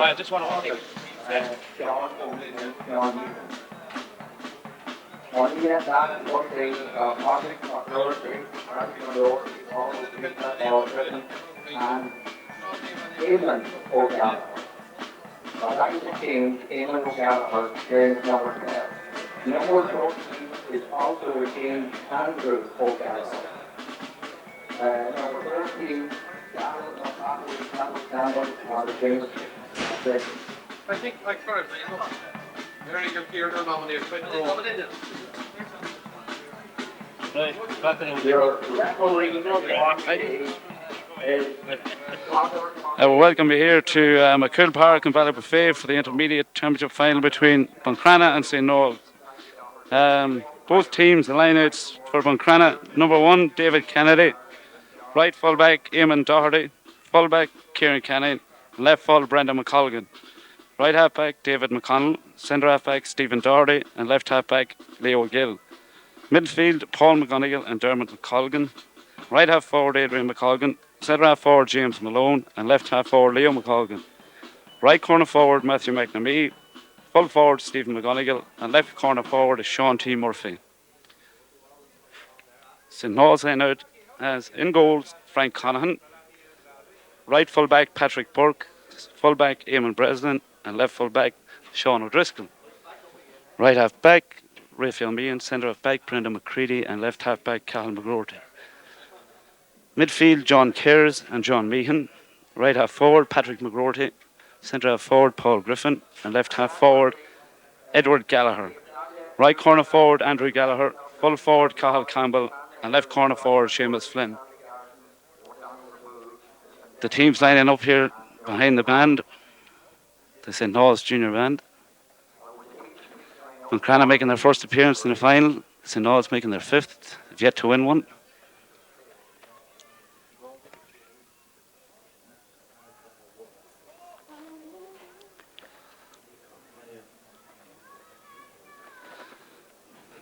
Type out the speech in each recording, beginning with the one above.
I just want to and Eamon O'Gallagher. That is the team, Eamon O'Gallagher, James number 12. Number 14 is also retained Andrew O'Gallagher. Number 13, Darren O'Connell, or the James. I think, like, for example, very good here, they're nominated. Right, Your referee I will welcome you here to McCool Park in Ballybuffet for the intermediate championship final between Buncrana and St. Nauls. Both teams, the lineouts for Buncrana: number 1, David Kennedy; right fullback, Eamon Doherty; fullback, Kieran Canning; left full, Brendan McColgan; right halfback, David McConnell; centre halfback, Stephen Doherty; and left halfback, Leo Gill. Midfield, Paul McGonigal and Dermot McColgan; right half forward, Adrian McColgan; centre half forward, James Malone; and left half forward, Leo McColgan; right corner forward, Matthew McNamee; full forward, Stephen McGonigal; and left corner forward is Sean T. Murphy. St. Nauls lineout as in goals, Frank Conahan; right full back, Patrick Burke; full back, Eamon Breslin; and left full back, Sean O'Driscoll; right half back, Raphael Meehan; centre half back, Brendan McCready; and left half back, Cal McGroarty. Midfield, John Kerrs and John Meehan; right half forward, Patrick McGroarty; centre half forward, Paul Griffin; and left half forward, Edward Gallagher; right corner forward, Andrew Gallagher; full forward, Cathal Campbell; and left corner forward, Seamus Flynn. The teams lining up here behind the band, the St. Nauls Junior Band. Buncrana making their first appearance in the final, St. Nauls making their 5th, have yet to win one.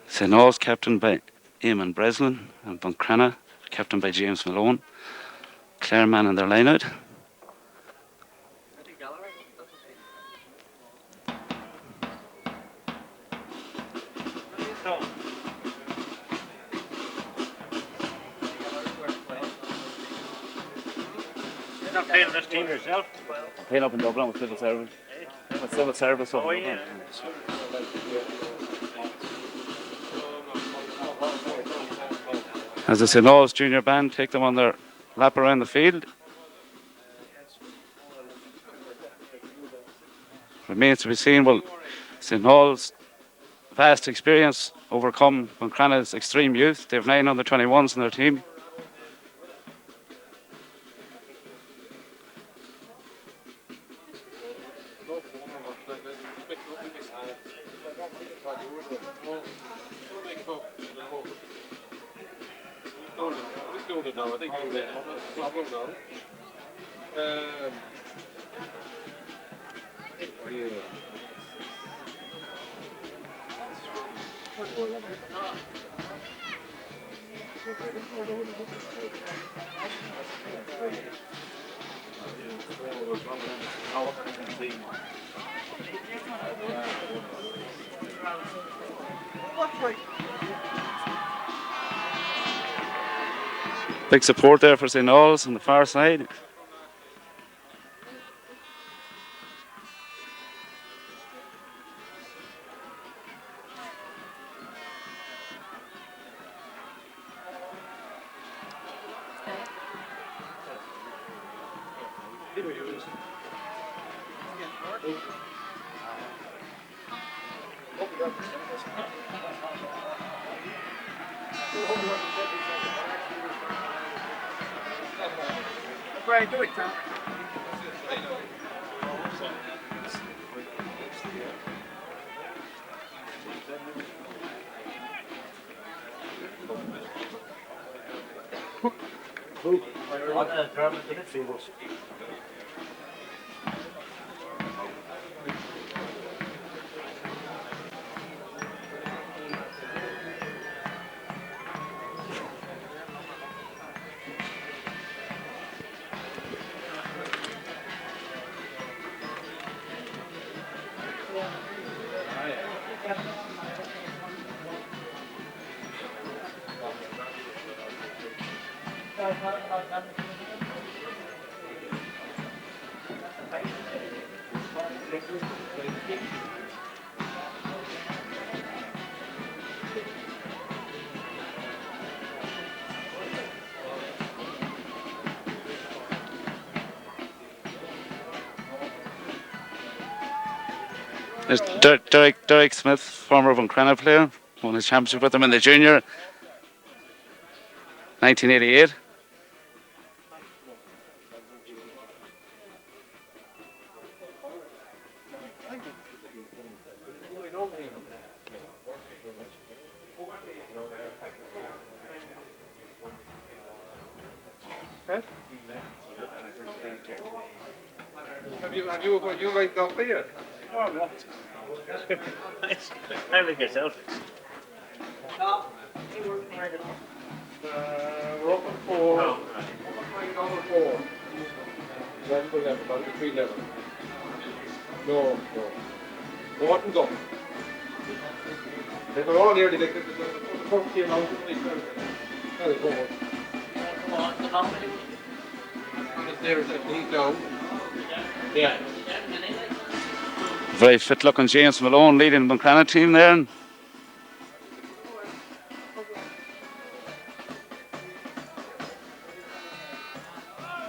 St. Nauls captained by Eamon Breslin, and Buncrana captained by James Malone. Clareman in their lineout. You're not playing this team yourself? I'm playing up in Dublin with civil service. With civil service. Oh, yeah. As the St. Nauls Junior Band take them on their lap around the field. Remains to be seen, will St. Nauls' vast experience overcome Buncrana's extreme youth? They have 9 under 21s in their team. Big support there for St. Nauls on the far side. Brian, do it, Tom. There's Derek Smith, former Buncrana player, won his championship with them in the junior, 1988. Have you like golf here? Oh, no. I like yourself. We're up at 4. Number 4. Level 11, about between level. No. What and go? They were all nearly like the first team out of the league. Very forward. There's a lead down. Yeah. Very fit looking James Malone leading the Buncrana team there.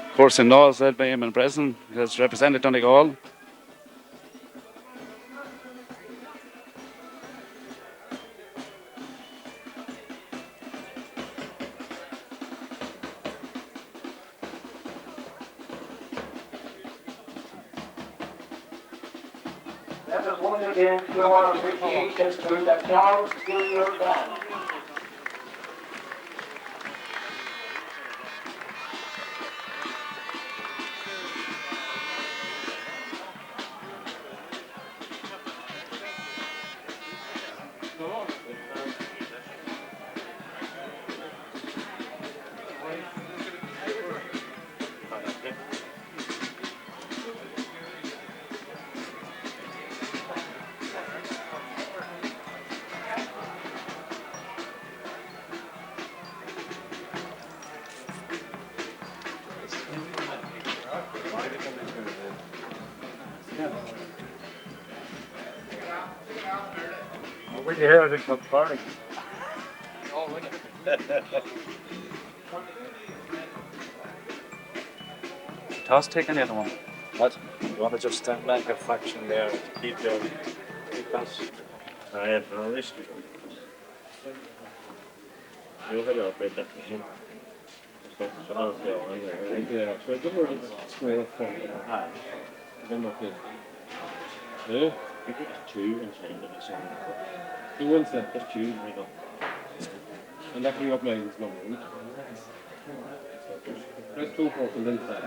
Of course in Nauls led by Eamon Breslin, who has represented Donegal. Let us once again show our appreciation to the Charles Junior Band. When you hear it comes party. Toss taking the other one. What? You want to just stand back a fraction there to keep your pass? I have no risk. You'll have to operate that machine. So I'll go on there. Yeah, so the word is square for Hi. them up here. Yeah, You could have 2 instead of the same. he wins that. Just 2, there you go. And that bring up Megan's number, isn't it? Press 2 for and then that.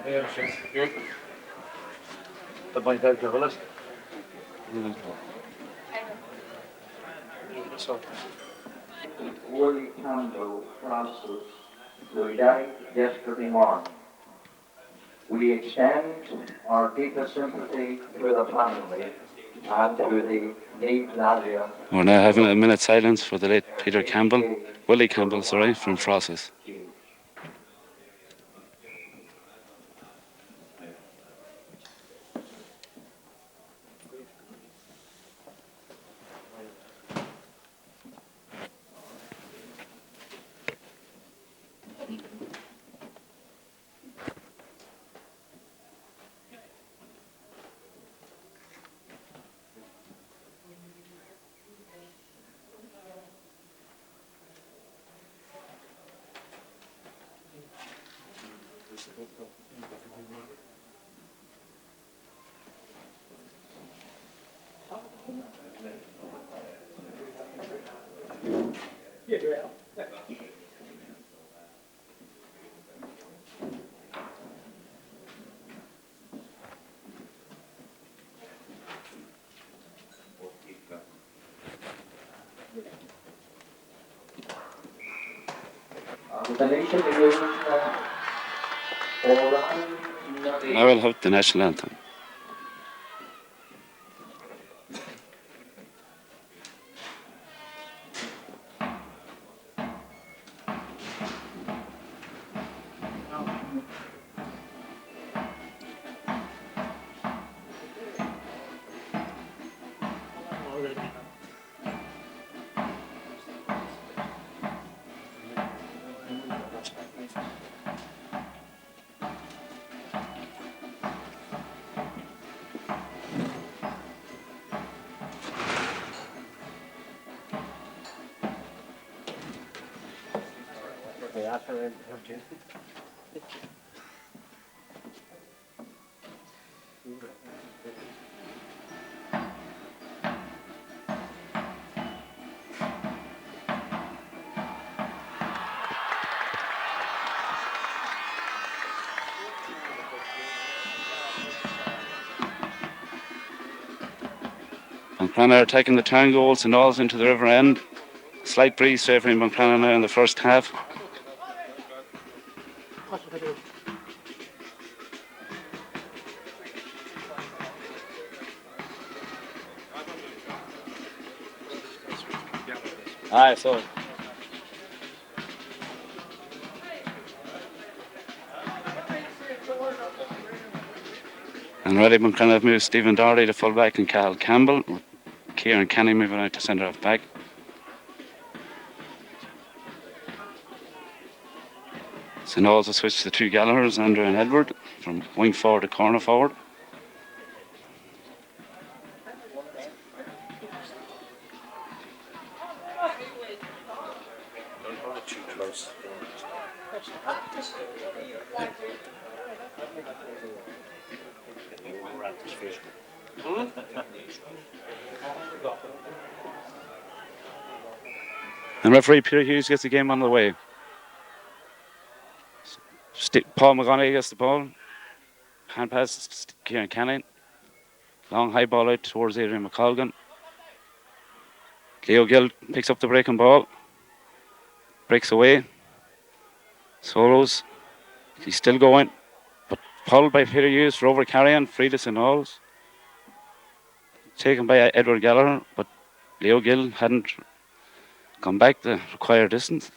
Yeah, sure. Good. The point out of it. Willie Campbell Francis, who died yesterday morning. We extend our deepest sympathy to the family and to the Neve Nadia. We're now having a minute's silence for the late Willie Campbell, from Frosses. The nation is Now we'll have the national anthem. Buncrana are taking the turn goals and Nauls into the river end. Slight breeze favouring Buncrana now in the first half. Aye, so. And ready, Buncrana have moved Stephen Doherty to full back and Cal Campbell. Kieran Keeney moving out to centre half back. St. Nauls have switched to the two Gallaghers, Andrew and Edward, from wing forward to corner forward. Too close. And referee Peter Hughes gets the game on the way. Paul McGonaghy gets the ball. Hand pass to Kieran Canning. Long high ball out towards Adrian McColgan. Leo Gill picks up the breaking ball. Breaks away. Solos. He's still going. But pulled by Peter Hughes for over carrying. Free to St. Nauls. Taken by Edward Gallagher. But Leo Gill hadn't gone back the required distance.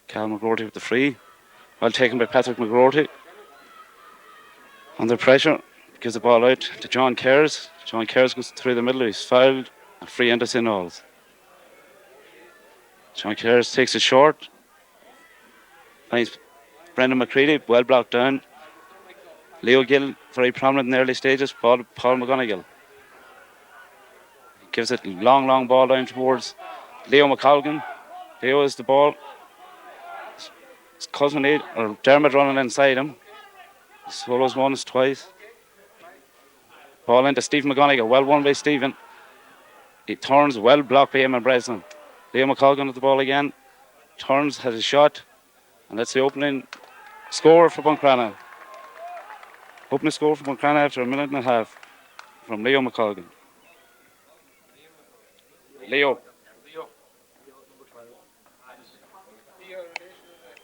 Cal McGroarty with the free. Well taken by Patrick McGroarty. Under pressure. Gives the ball out to John Kerrs. John Kerrs goes through the middle. He's fouled. And free into St. Nauls. John Kerrs takes it short. Finds Brendan McCready. Well blocked down. Leo Gill very prominent in the early stages. Paul McGonigal. Gives it long ball down towards Leo McColgan. Leo is the ball. His cousin or Dermot running inside him. Solos once, twice. Ball into Steve McGonigal. Well won by Stephen. He turns, well blocked by Eamon Breslin. Leo McColgan with the ball again. Turns, has a shot. And that's the opening score for Buncrana. Opening score for Buncrana after a minute and a half from Leo McColgan. Leo.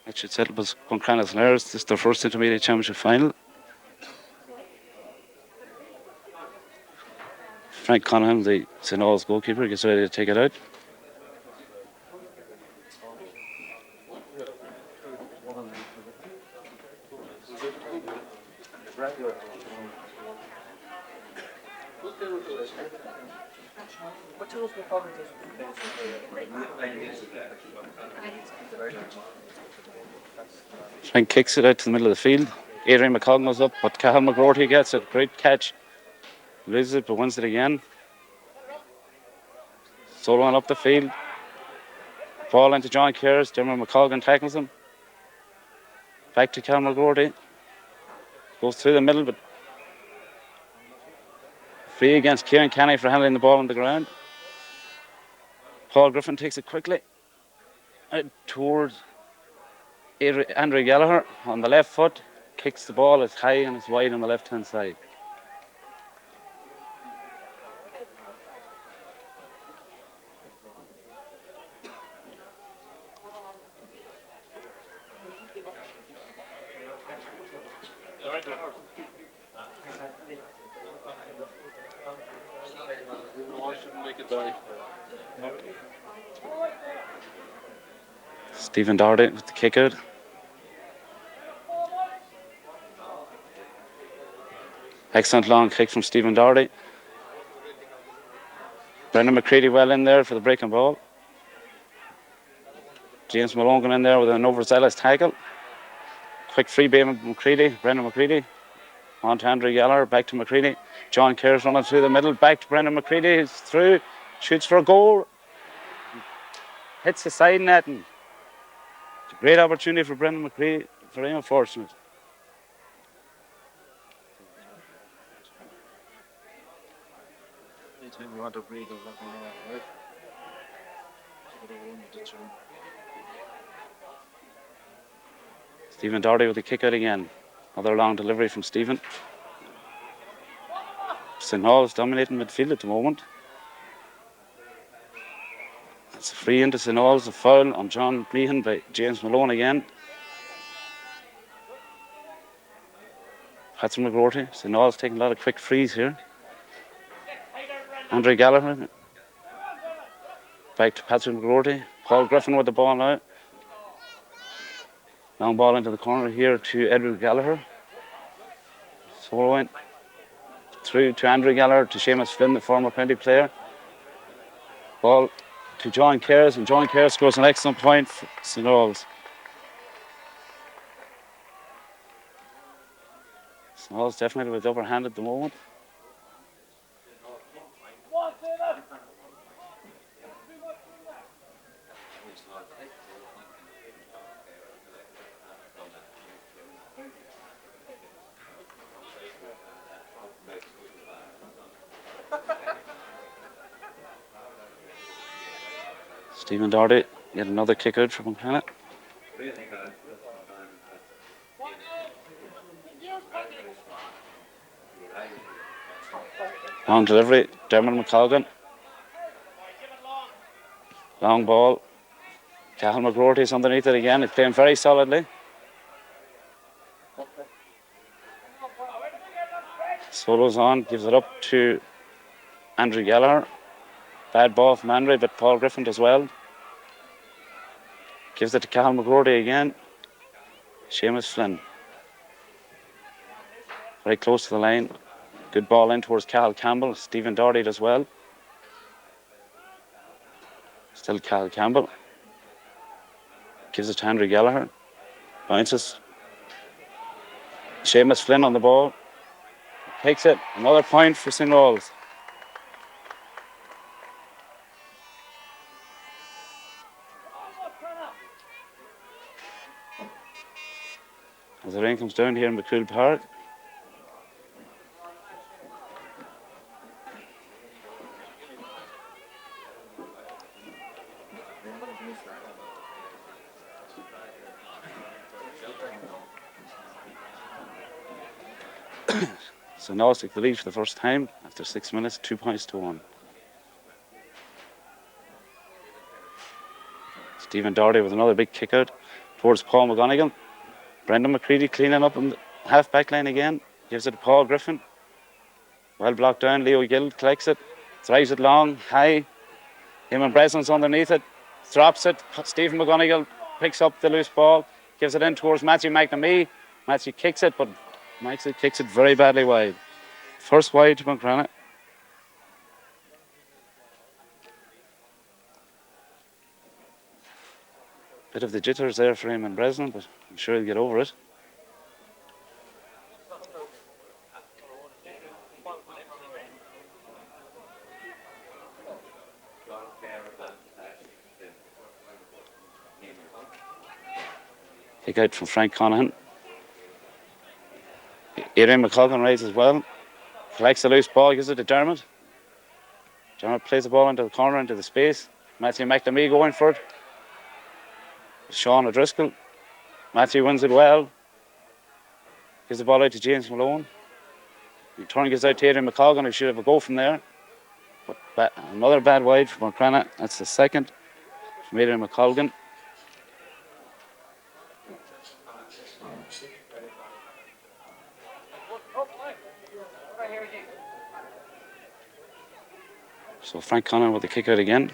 That should settle Buncrana's nerves. This is their first intermediate championship final. Frank Conaghan, the St. Nauls goalkeeper, gets ready to take it out. Frank kicks it out to the middle of the field. Adrian McColgan goes up, but Cahill McGroarty gets it. Great catch. Loses it, but wins it again. Soloing up the field. Ball into John Kerrs. Dermot McColgan tackles him. Back to Cahill McGroarty. Goes through the middle, but free against Kieran Canny for handling the ball on the ground. Paul Griffin takes it quickly out towards Andrew Gallagher on the left foot. Kicks the ball. It's high and it's wide on the left hand side. Stephen Doherty with the kick out. Excellent long kick from Stephen Doherty. Brendan McCready well in there for the breaking ball. James Malone going in there with an overzealous tackle. Quick free by McCready, Brendan McCready. On to Andrew Gallagher, back to McCready. John Kerrs running through the middle, back to Brendan McCready. He's through, shoots for a goal. hits the side net, and it's a great opportunity for Brendan McCree. Very unfortunate. Anytime you want to breathe, let me know, right? Stephen Doherty with the kick out again. Another long delivery from Stephen. St. Nauls dominating midfield at the moment. It's a free into St. Nauls, a foul on John Meehan by James Malone again. Patrick McGroarty. St. Nauls taking a lot of quick frees here. Andre Gallagher. Back to Patrick McGroarty. Paul Griffin with the ball now. Long ball into the corner here to Edward Gallagher. Swallowing through to Andrew Gallagher to Seamus Flynn, the former county player. Ball to John Kerrs, and John Kerrs scores an excellent point for St. Nauls. St. Nauls definitely with the upper hand at the moment. Stephen Doherty, yet another kick out from Buncrana. Long delivery, Dermot McColgan. Long ball. Cathal McGroarty is underneath it again. He's playing very solidly. Solos on, gives it up to Andrew Gallagher. Bad ball from Andrew, but Paul Griffin as well. Gives it to Cathal McGroarty again. Seamus Flynn. Very close to the line. Good ball in towards Cathal Campbell. Stephen Doherty as well. Still Cathal Campbell. Gives it to Andrew Gallagher. Bounces. Seamus Flynn on the ball. Takes it. Another point for St. Nauls. As the rain comes down here in McCool Park. So now take the lead for the first time after 6 minutes, 2 points to 1. Stephen Doherty with another big kick out towards Paul McGonigal. Brendan McCready cleaning up on the half back line again. Gives it to Paul Griffin. Well blocked down. Leo Gill collects it. Drives it long, high. Him and Breslin's underneath it. Drops it. Stephen McGonigal picks up the loose ball. Gives it in towards Matthew McNamee. Matthew kicks it, but Matthew kicks it very badly wide. First wide to Buncrana. Bit of the jitters there for him and Breslin, but I'm sure he'll get over it. Kick out from Frank Conahan. Adrian McColgan raises well. Collects the loose ball, gives it to Dermot. Dermot plays the ball into the corner, into the space. Matthew McNamee going for it. Sean O'Driscoll. Matthew wins it well. Gives the ball out to James Malone. The turn gives out to Adrian McColgan, who should have a go from there. But another bad wide from Buncrana. That's the second from Adrian McColgan. So Frank Conner with the kick out again.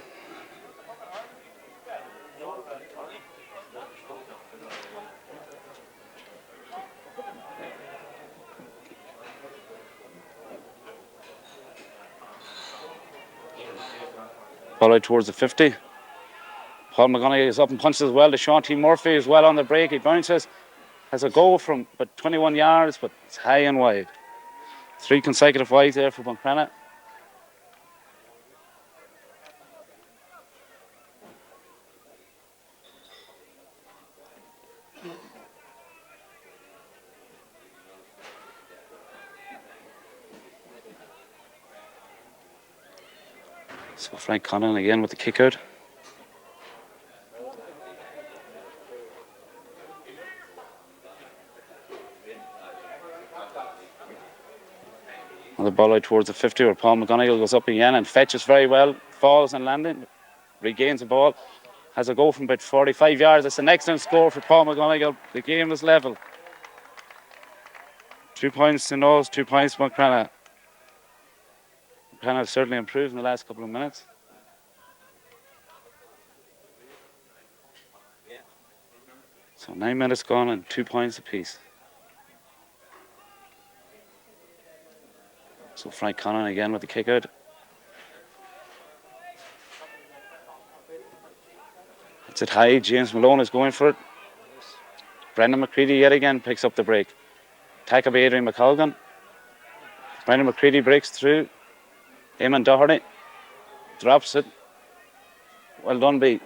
Ball out towards the 50. Paul McGonigal is up and punches as well to Sean T. Murphy as well on the break. He bounces. Has a goal from about 21 yards, but it's high and wide. 3 consecutive wides there for Buncrana. So Frank Connon again with the kick out. And the ball out towards the 50 where Paul McGonigal goes up again and fetches very well, falls and landing, regains the ball, has a go from about 45 yards. It's an excellent score for Paul McGonigal. The game is level. 2 points to Nauls, 2 points to Buncrana. Buncrana has certainly improved in the last couple of minutes. So 9 minutes gone and 2 points apiece. So Frank Connon again with the kick out. It's it high. James Malone is going for it. Brendan McCready yet again picks up the break. Tackle by Adrian McColgan. Brendan McCready breaks through. Eamon Doherty drops it. Well done by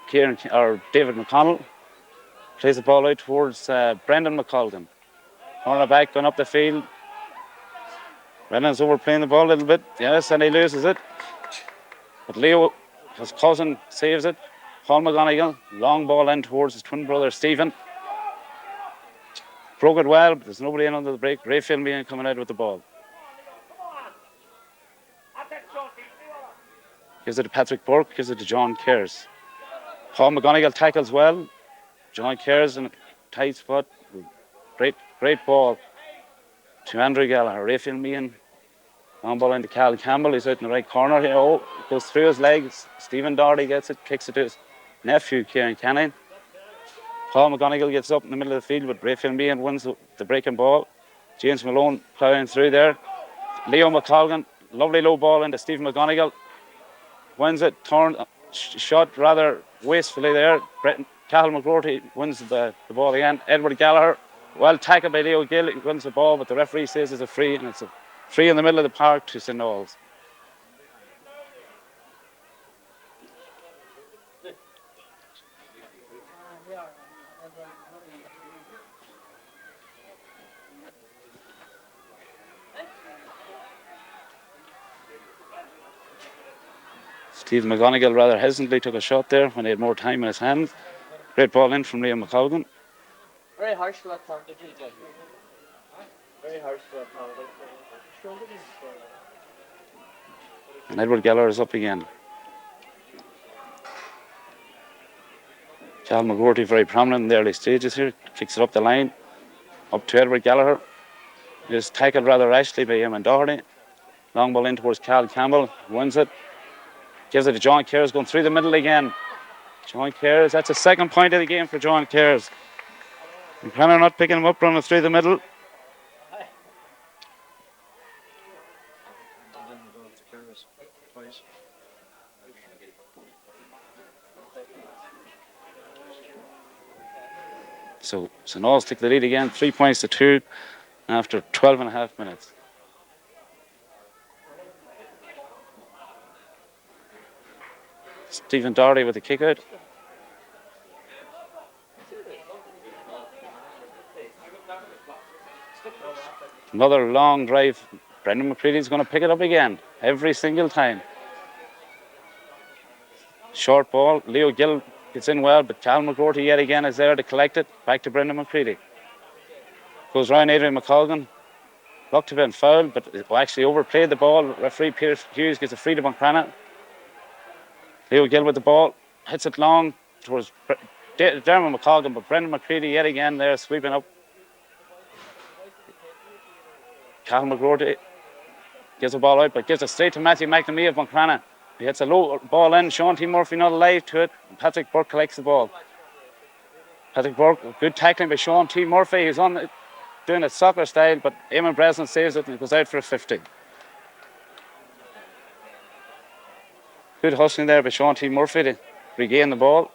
Kieran or David McConnell. Plays the ball out towards Brendan McColgan. Cornerback going up the field. Brendan's overplaying the ball a little bit. Yes, and he loses it. But Leo, his cousin, saves it. Paul McGonigal, long ball in towards his twin brother Stephen. Broke it well, but there's nobody in under the break. Ray Filmian coming out with the ball. Gives it to Patrick Burke, gives it to John Kerrs. Paul McGonigal tackles well. John Kerrs in a tight spot. Great ball to Andrew Gallagher. Ray Filmian. Long ball into Cal Campbell. He's out in the right corner here. Oh, it goes through his legs. Stephen Doherty gets it, kicks it to his nephew, Kieran Canning. Paul McGonigal gets up in the middle of the field, but Ray Filmian wins the breaking ball. James Malone ploughing through there. Leo McColgan, lovely low ball into Stephen McGonigal. Wins it, shot rather wastefully there. Cathal McGroarty wins the ball again. Edward Gallagher, well tackled by Leo Gill. He wins the ball, but the referee says it's a free, and it's a free in the middle of the park to St. Nauls. Steve McGonigal rather hesitantly took a shot there when he had more time in his hands. Great ball in from Liam McColgan. Very harsh for that penalty, Very harsh for that penalty. And Edward Gallagher is up again. Cal McGroarty very prominent in the early stages here. Kicks it up the line. Up to Edward Gallagher. He is tackled rather rashly by Eamon Doherty. Long ball in towards Cal Campbell. Wins it. Gives it to John Kerrs going through the middle again. John Kerrs, that's the second point of the game for John Kerrs. Buncrana not picking him up, running through the middle. So St. Nauls take the lead again, 3 points to 2 after 12 and a half minutes. Stephen Doherty with the kick out. Another long drive. Brendan McCready is going to pick it up again every single time. Short ball. Leo Gill gets in well, but Cal McGroarty yet again is there to collect it. Back to Brendan McCready. Goes round Adrian McColgan. Looked to have been fouled, but actually overplayed the ball. Referee Peter Hughes gets a free to Buncrana. Leo Gill with the ball. Hits it long towards Dermot McColgan, but Brendan McCready yet again there sweeping up. Cal McGroarty gives the ball out, but gives it straight to Matthew McNamee of Buncrana. He hits a low ball in. Sean T. Murphy not alive to it. Patrick Burke collects the ball. Patrick Burke, good tackling by Sean T. Murphy. He's on doing it soccer style, but Eamon Breslin saves it and goes out for a 50. Good hustling there by Sean T. Murphy to regain the ball.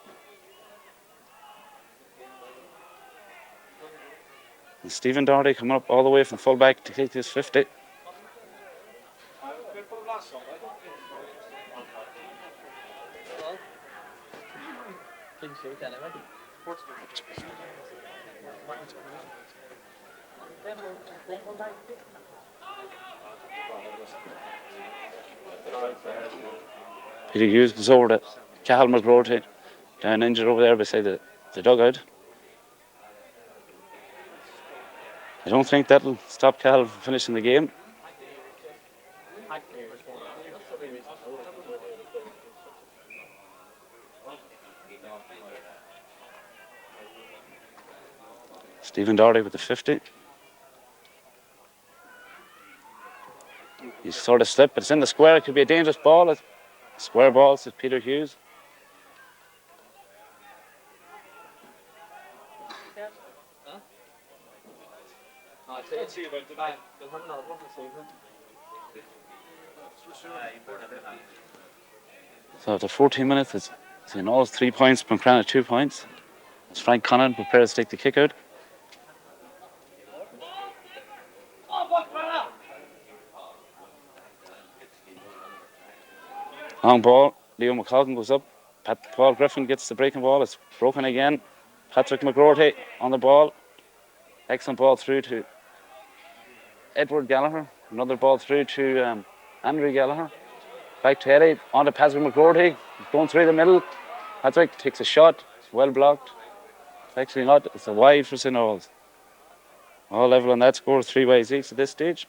And Stephen Doherty coming up all the way from fullback to take this 50. Peter Hughes goes over to Cahill McGroarty, down injured over there beside the dugout. I don't think that'll stop Cahill from finishing the game. Stephen Doherty with the 50. He's sort of slipped, but it's in the square. It could be a dangerous ball. Square ball, says Peter Hughes. So after 14 minutes, it's Nauls 3 points, Buncrana 2 points. As Frank Connon prepares to take the kick out. Long ball, Leo McColgan goes up. Paul Griffin gets the breaking ball. It's broken again. Patrick McGroarty on the ball. Excellent ball through to Edward Gallagher. Another ball through to Andrew Gallagher. Back to Eddie. On to Patrick McGroarty. Going through the middle. Patrick takes a shot. It's well blocked. It's actually not. It's a wide for St. Nauls. All level on that score. 3 wides each at this stage.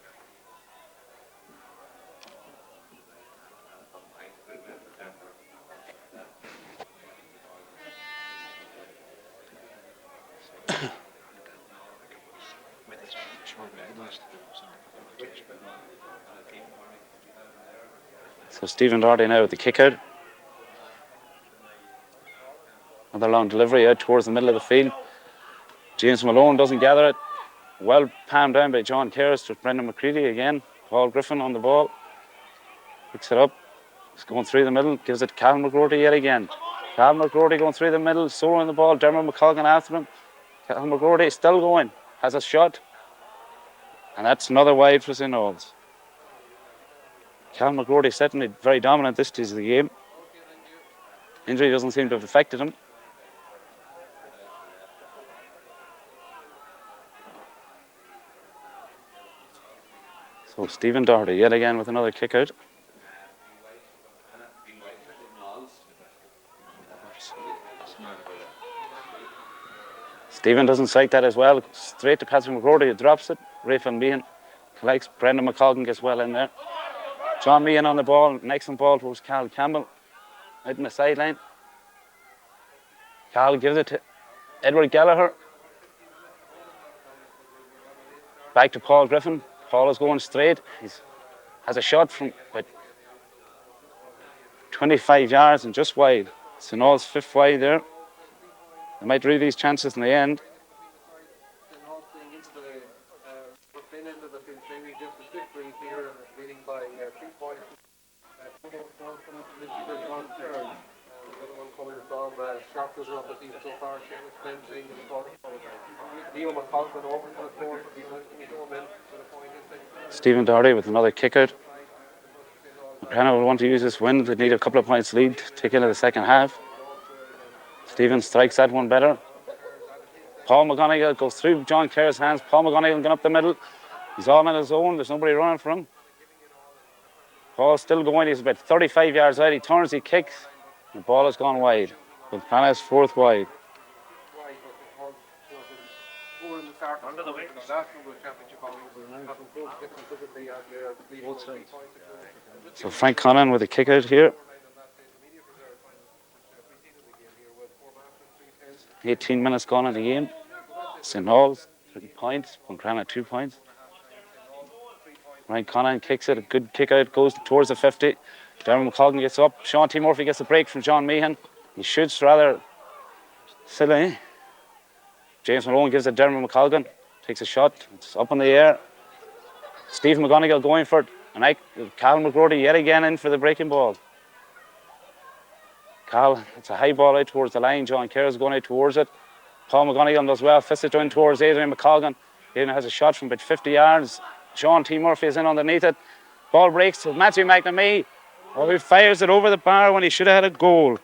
So Stephen Doherty now with the kick out. Another long delivery out towards the middle of the field. James Malone doesn't gather it. Well palmed down by John Kerris to Brendan McCready again. Paul Griffin on the ball. Picks it up. He's going through the middle. Gives it to Cal McGroarty yet again. Cal McGroarty going through the middle. Soloing the ball. Dermot McColgan after him. Cal McGroarty still going. Has a shot. And that's another wide for St. Nauls. Cal McGroarty certainly very dominant this stage of the game. Injury doesn't seem to have affected him. So Stephen Doherty yet again with another kick out. Stephen doesn't strike that as well. Straight to Patrick McGroarty, drops it. Raphael Meehan collects. Brendan McColgan gets well in there. John Meehan on the ball. An excellent ball towards Carl Campbell. Out in the sideline. Carl gives it to Edward Gallagher. Back to Paul Griffin. Paul is going straight. He has a shot from about 25 yards and just wide. St. Nauls 5th wide there. They might rue these chances in the end. Stephen Doherty with another kick out. Buncrana will want to use this win. They need a couple of points lead to take into the second half. Stephen strikes that one better. Paul McGonigal goes through John Kerr's hands. Paul McGonigal going up the middle. He's all on his own. There's nobody running for him. Paul's still going. He's about 35 yards out. He turns, he kicks. The ball has gone wide. Buncrana's 4th wide. So Frank Connon with a kick out here. 18 minutes gone in the game. St. Nauls 3 points. Buncrana 2 points. Frank Connon kicks it. A good kick out. Goes towards the 50. Dermot McColgan gets up. Sean T. Murphy gets a break from John Meehan. He shoots rather silly. James Malone gives it to Dermot McColgan. Takes a shot. It's up in the air. Steve McGonigal going for it. And Cal McGroarty yet again in for the breaking ball. Cal, it's a high ball out towards the line. John Kerr's going out towards it. Paul McGonigal does well. Fists it down towards Adrian McColgan. Adrian has a shot from about 50 yards. Sean T. Murphy is in underneath it. Ball breaks to Matthew McNamee. Oh, he fires it over the bar when he should have had a goal.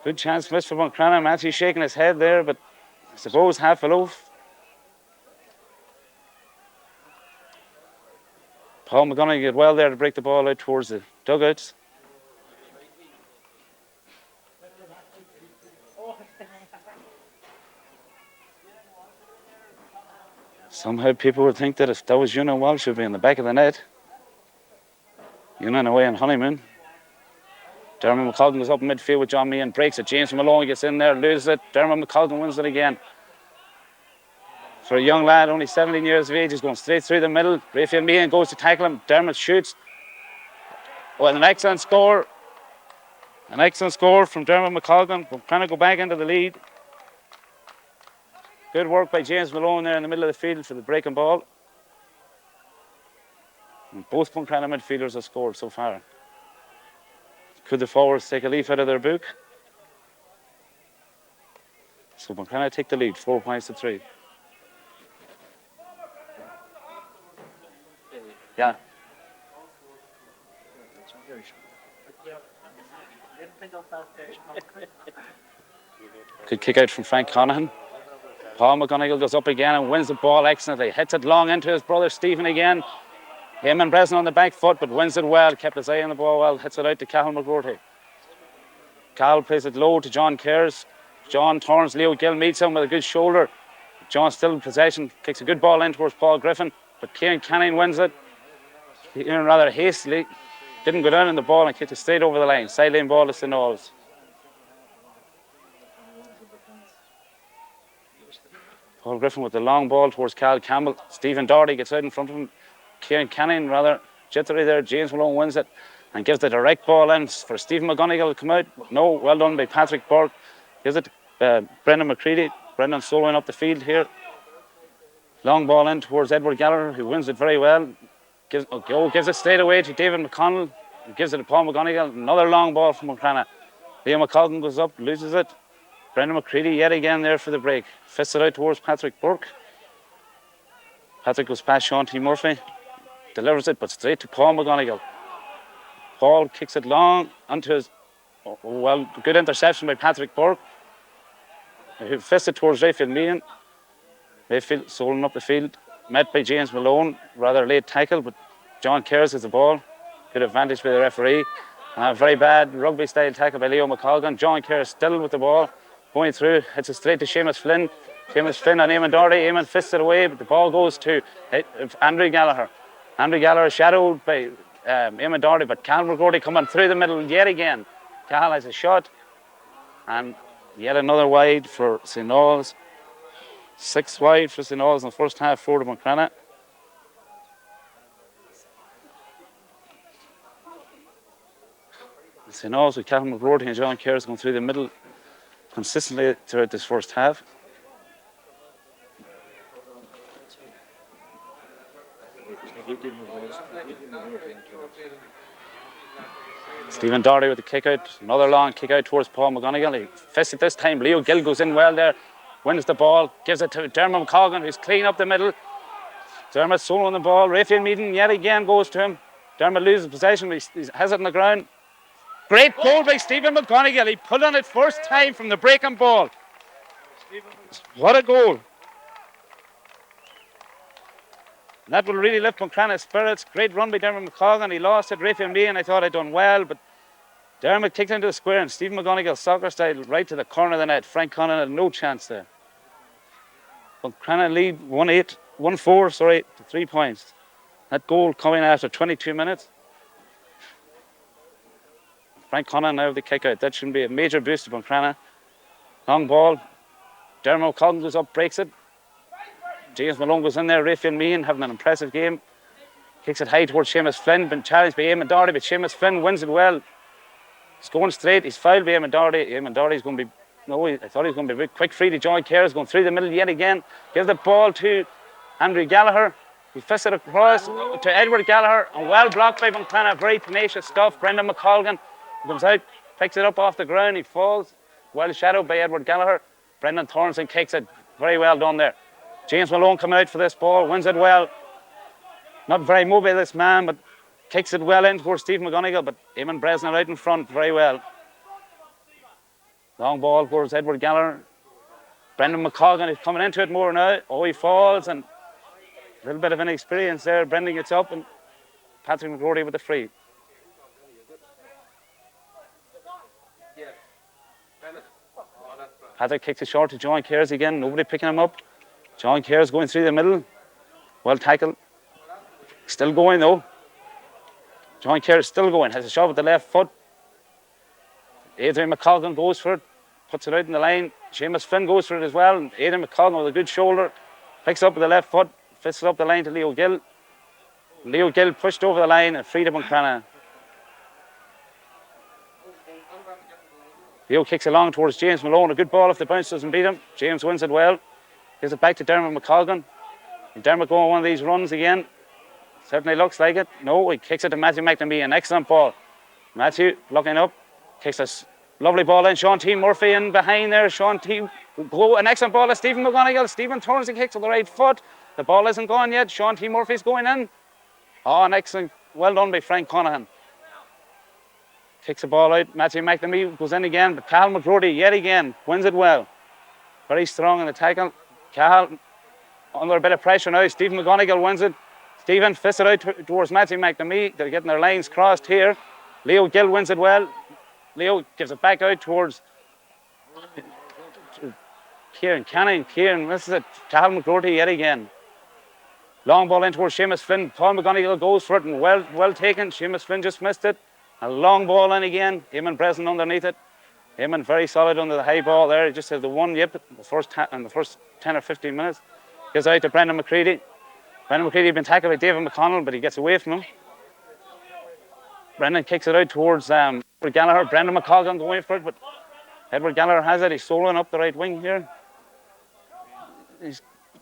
Good chance missed for Buncrana. Matthew shaking his head there, but I suppose half a loaf. Paul McGonagall did well there to break the ball out towards the dugouts. Somehow people would think that if that was Una Walsh, she'd be in the back of the net. Una away on honeymoon. Dermot McColgan goes up midfield with John Meehan, breaks it. James Malone gets in there, loses it. Dermot McColgan wins it again. For a young lad, only 17 years of age, he's going straight through the middle. Raphael Meehan goes to tackle him. Dermot shoots. Well, an excellent score. An excellent score from Dermot McColgan. We're trying to go back into the lead. Good work by James Malone there in the middle of the field for the breaking ball. And both Buncrana midfielders have scored so far. Could the forwards take a leaf out of their book? So Buncrana take the lead, 4 points to 3. Yeah. Good kick out from Frank Conahan. Paul McGonagall goes up again and wins the ball excellently. Hits it long into his brother Stephen again. Eamon Breslin on the back foot, but wins it well. Kept his eye on the ball well. Hits it out to Cathal McGroarty. Cathal plays it low to John Kerrs. John turns. Leo Gill meets him with a good shoulder. John still in possession. Kicks a good ball in towards Paul Griffin, but Kieran Canning wins it. Kieran rather hastily. Didn't go down in the ball and kicked it straight over the line. Sideline ball to Nauls. Paul Griffin with the long ball towards Cal Campbell. Stephen Doherty gets out in front of him. Kieran Canning rather jittery there. James Malone wins it and gives the direct ball in for Stephen McGonigal to come out. No, well done by Patrick Burke. Gives it Brendan McCready. Brendan soloing up the field here. Long ball in towards Edward Gallagher, who wins it very well. Gives it straight away to David McConnell. Gives it to Paul McGonigal. Another long ball from Buncrana. Liam McColgan goes up, loses it. Brendan McCready yet again there for the break. Fists it out towards Patrick Burke. Patrick goes past Sean T. Murphy. Delivers it, but straight to Paul McGonigal. Paul kicks it long onto his, well, good interception by Patrick Burke. He fists it towards Raphael Meehan. Raphael soling up the field. Met by James Malone. Rather late tackle, but John Kerrs has the ball. Good advantage by the referee. A very bad rugby-style tackle by Leo McColgan. John Kerrs still with the ball. Going through, hits it straight to Seamus Flynn. Seamus Flynn on Eamon Doherty. Eamon fists it away, but the ball goes to Andrew Gallagher. Andrew Gallagher shadowed by Eamon Doherty, but Cal McGroarty coming through the middle yet again. Cal has a shot, and yet another wide for St. Nauls. 6 wide for St. Nauls in the first half, 4 to Buncrana. St. Nauls with Cathal McGroarty and John Kerrs going through the middle consistently throughout this first half. Stephen Doherty with the kick out. Another long kick out towards Paul McGonigal. He fists it this time. Leo Gill goes in well there. Wins the ball. Gives it to Dermot McColgan, who's clean up the middle. Dermot soloing the ball. Raphael Meehan yet again goes to him. Dermot loses possession, but he has it on the ground. Great goal by Stephen McGonigal. He put on it first time from the breaking ball. What a goal. And that will really lift Buncrana's spirits. Great run by Dermot McColgan. He lost it. Raphael Meehan, I thought I'd done well, but Dermot kicked into the square and Stephen McGonigal, soccer style, right to the corner of the net. Frank Conan had no chance there. Buncrana lead 1-4 to 3 points. That goal coming after 22 minutes. Frank Conan now with the kick out. That shouldn't be a major boost to Buncrana. Long ball. Dermot McColgan goes up, breaks it. James Malone goes in there. Raphael Meehan having an impressive game. Kicks it high towards Seamus Flynn. Been challenged by Eamon Doherty, but Seamus Flynn wins it well. He's going straight. He's fouled by Eamon Doherty. Eamon Doherty's going to be, I thought he was going to be a bit quick free to John Kerrs, going through the middle yet again. Gives the ball to Andrew Gallagher. He fists it across to Edward Gallagher, and well blocked by Buncrana. Very tenacious stuff. Brendan McColgan comes out, picks it up off the ground. He falls. Well shadowed by Edward Gallagher. Brendan Thornton kicks it. Very well done there. James Malone coming out for this ball, wins it well. Not very mobile, this man, but kicks it well in towards Steve McGonigal, but Eamon Breslin out in front very well. Long ball towards Edward Gallagher. Brendan McColgan is coming into it more now. Oh, he falls, and a little bit of inexperience there. Brendan gets up and Patrick McGrory with the free. Patrick kicks it short to John Cares again. Nobody picking him up. John Cares going through the middle. Well tackled. Still going though. John Cares still going. Has a shot with the left foot. Adrian McColgan goes for it. Puts it out in the line. Seamus Flynn goes for it as well. Adrian McColgan with a good shoulder. Picks up with the left foot. Fits it up the line to Leo Gill. Leo Gill pushed over the line and freed up Buncrana. Leo kicks along towards James Malone. A good ball if the bounce doesn't beat him. James wins it well. Gives it back to Dermot McColgan. And Dermot going on one of these runs again. Certainly looks like it. No, he kicks it to Matthew McNamee. An excellent ball. Matthew looking up. Kicks a lovely ball in. Sean T. Murphy in behind there. Sean T. Go. An excellent ball to Stephen McGonigal. Stephen turns and kicks with the right foot. The ball isn't gone yet. Sean T. Murphy's going in. Oh, an excellent. Well done by Frank Conahan. Kicks the ball out. Matthew McNamee goes in again. But Cal McGrory yet again wins it well. Very strong in the tackle. Cal under a bit of pressure now. Stephen McGonigal wins it. Stephen fists it out towards Matthew McNamee. They're getting their lines crossed here. Leo Gill wins it well. Leo gives it back out towards Kieran Canning. Kieran misses it. Cal McGrory yet again. Long ball in towards Seamus Flynn. Paul McGonigal goes for it and well taken. Seamus Flynn just missed it. A long ball in again. Eamon Breslin underneath it. Eamon very solid under the high ball there. He just had the one yip in the first 10 or 15 minutes. Gives out to Brendan McCready. Brendan McCready had been tackled by David McConnell, but he gets away from him. Brendan kicks it out towards Edward Gallagher. Brendan McColgan going for it, but Edward Gallagher has it. He's soloing up the right wing here. He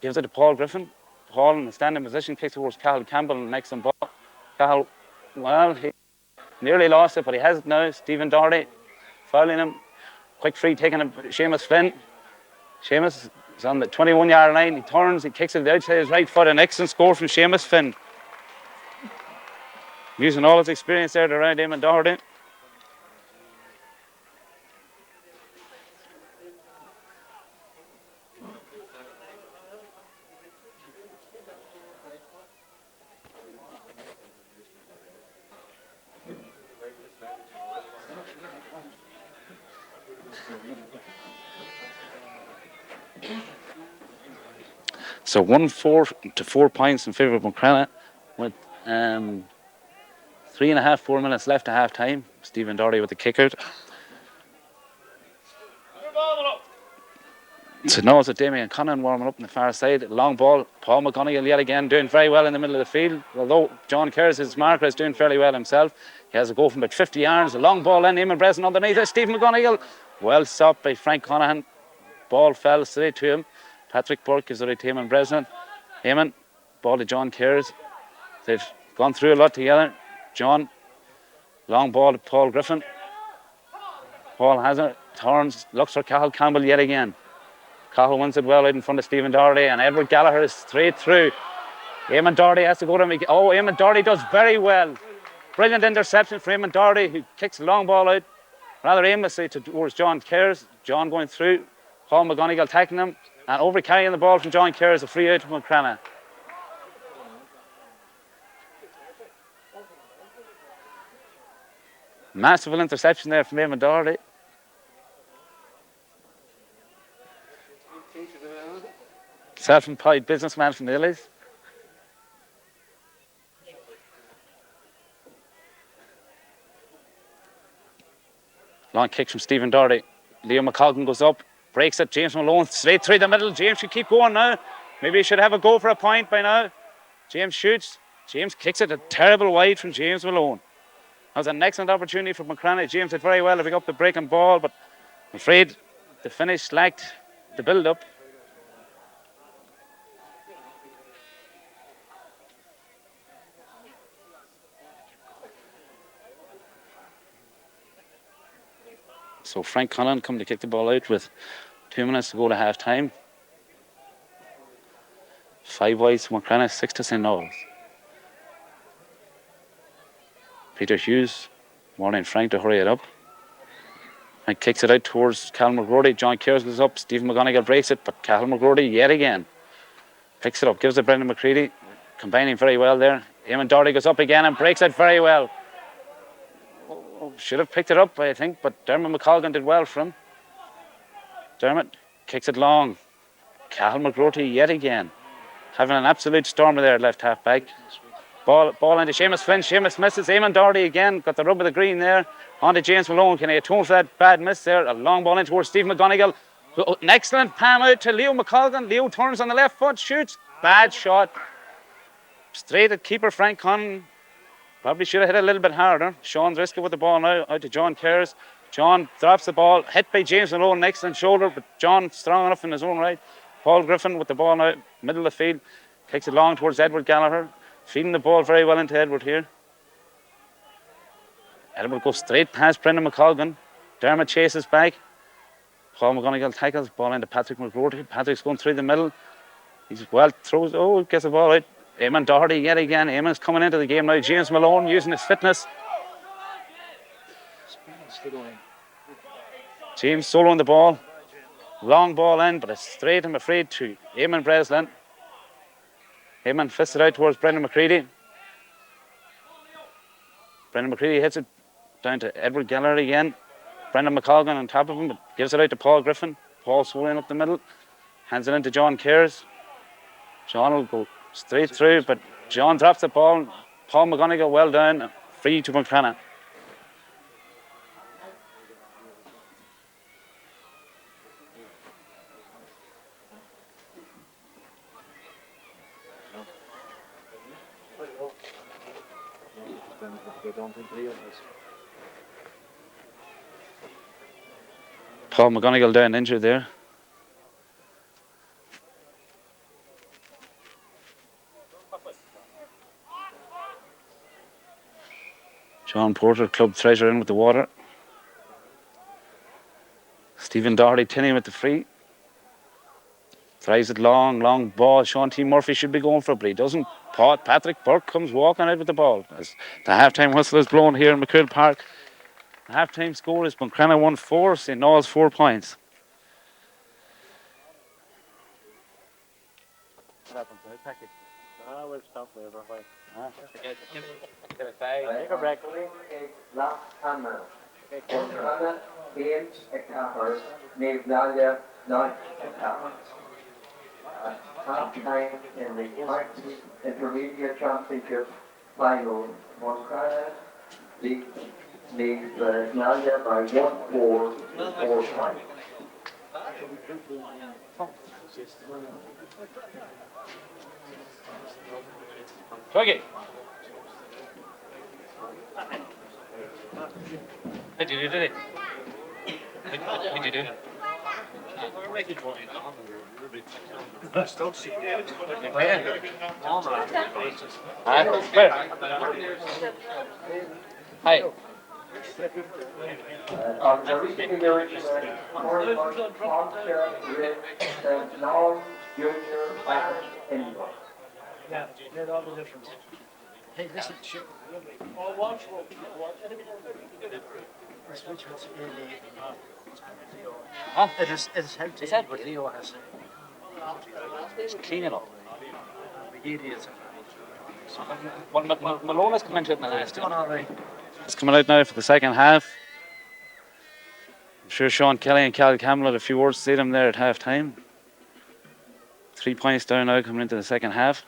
gives it to Paul Griffin. Paul in the standing position kicks towards Cahill Campbell and makes some ball. Cahill, well, he nearly lost it, but he has it now. Stephen Doherty fouling him. Quick free taking him. Seamus Flynn. Seamus is on the 21-yard line. He turns, he kicks it to the outside of his right foot. An excellent score from Seamus Flynn. Using all his experience there to round Eamon Doherty. So 1-4 to 4 points in favour of Buncrana with 4 minutes left at half time. Stephen Doherty with the kick out. So now it's a Damien Connan warming up on the far side. Long ball. Paul McGonigal yet again doing very well in the middle of the field. Although John Kerrs, his marker, is doing fairly well himself. He has a go from about 50 yards. A long ball in. Eamon Breslin underneath it. Stephen McGonigal. Well stopped by Frank Conahan. Ball fell straight to him. Patrick Burke gives it right to Eamon Breslin. Eamon. Ball to John Kerrs. They've gone through a lot together. John. Long ball to Paul Griffin. Paul has it. Turns. Looks for Cahill Campbell yet again. Cahill wins it well out in front of Stephen Doherty, and Edward Gallagher is straight through. Eamon Doherty has to go to him. Oh, Eamon Doherty does very well. Brilliant interception for Eamon Doherty, who kicks the long ball out rather aimlessly towards John Kerrs. John going through. Paul McGonigal tackling him and over carrying the ball from John Kerrs. A free out to Buncrana. Massive interception there from Eamon Doherty. Self-employed businessman from the Illies. Long kick from Stephen Doherty. Leo McColgan goes up, breaks it. James Malone straight through the middle. James should keep going now. Maybe he should have a go for a point by now. James shoots. James kicks it a terrible wide from James Malone. That was an excellent opportunity for Buncrana. James did very well to pick up the breaking ball, but I'm afraid the finish lacked the build-up. So Frank Conlon come to kick the ball out with 2 minutes to go to half time. 5 wides to Buncrana, 6 to St. Nauls. Peter Hughes warning Frank to hurry it up. And kicks it out towards Cal McGrory. John Kerrs goes up. Stephen McGonigal breaks it, but Cal McGrory yet again picks it up, gives it to Brendan McCready, combining very well there. Eamon Doherty goes up again and breaks it very well. Should have picked it up, I think, but Dermot McColgan did well for him. Dermot kicks it long. Cahill McGrothy yet again, having an absolute stormer there at left half back. Ball into Seamus Flynn. Seamus misses. Eamon Doherty again got the rub of the green there. On to James Malone. Can he atone for that bad miss there? A long ball in towards Steve McGonigal. An excellent palm out to Leo McColgan. Leo turns on the left foot, shoots. Bad shot. Straight at keeper Frank Conn. Probably should have hit a little bit harder. Sean's risking with the ball now. Out to John Kerrs. John drops the ball. Hit by James Malone. An excellent shoulder, but John strong enough in his own right. Paul Griffin with the ball now. Middle of the field. Kicks it long towards Edward Gallagher. Feeding the ball very well into Edward here. Edward goes straight past Brendan McColgan. Dermot chases back. Paul McGonigal tackles. Ball into Patrick McGrothy. Patrick's going through the middle. He's well throws. Oh, gets the ball out. Eamon Doherty yet again. Eamon's coming into the game now. James Malone using his fitness. James soloing the ball. Long ball in, but it's straight, I'm afraid, to Eamon Breslin. Eamon fists it out towards Brendan McCready. Brendan McCready hits it down to Edward Gallagher again. Brendan McColgan on top of him, but gives it out to Paul Griffin. Paul swollen up the middle. Hands it into John Kerrs. John will go straight through, but John drops the ball. Paul McGonigal well down. Free to Buncrana. Paul McGonigal down injured there. John Porter, club treasurer, in with the water. Stephen Doherty tinning with the free. Tries it long ball. Sean T. Murphy should be going for it, but he doesn't. Patrick Burke comes walking out with the ball. As the half-time whistle is blown here in McCrill Park. The half-time score is Buncrana 1-4, St. Nauls 4 points. What happened to it, Packie? We'll stop there for a while. Take a break. Last hammer. Buncrana games a capper. Nave Nalia not a capper. Half time in the Intermediate Championship final. Buncrana leads Nalia by 1-4 4 points. Packie. What did you do? What did you do? Hi. On the recent lyrics, now Junior Irish India. Yeah, made all the difference. Hey, listen, sure. This which was really. It is healthy. Is that what Leo has? It's clean enough. He is. Malone is coming into it now. It's doing all right. It's coming out now for the second half. I'm sure Sean Kelly and Cal Campbell had a few words to say to them there at half time. 3 points down now coming into the second half.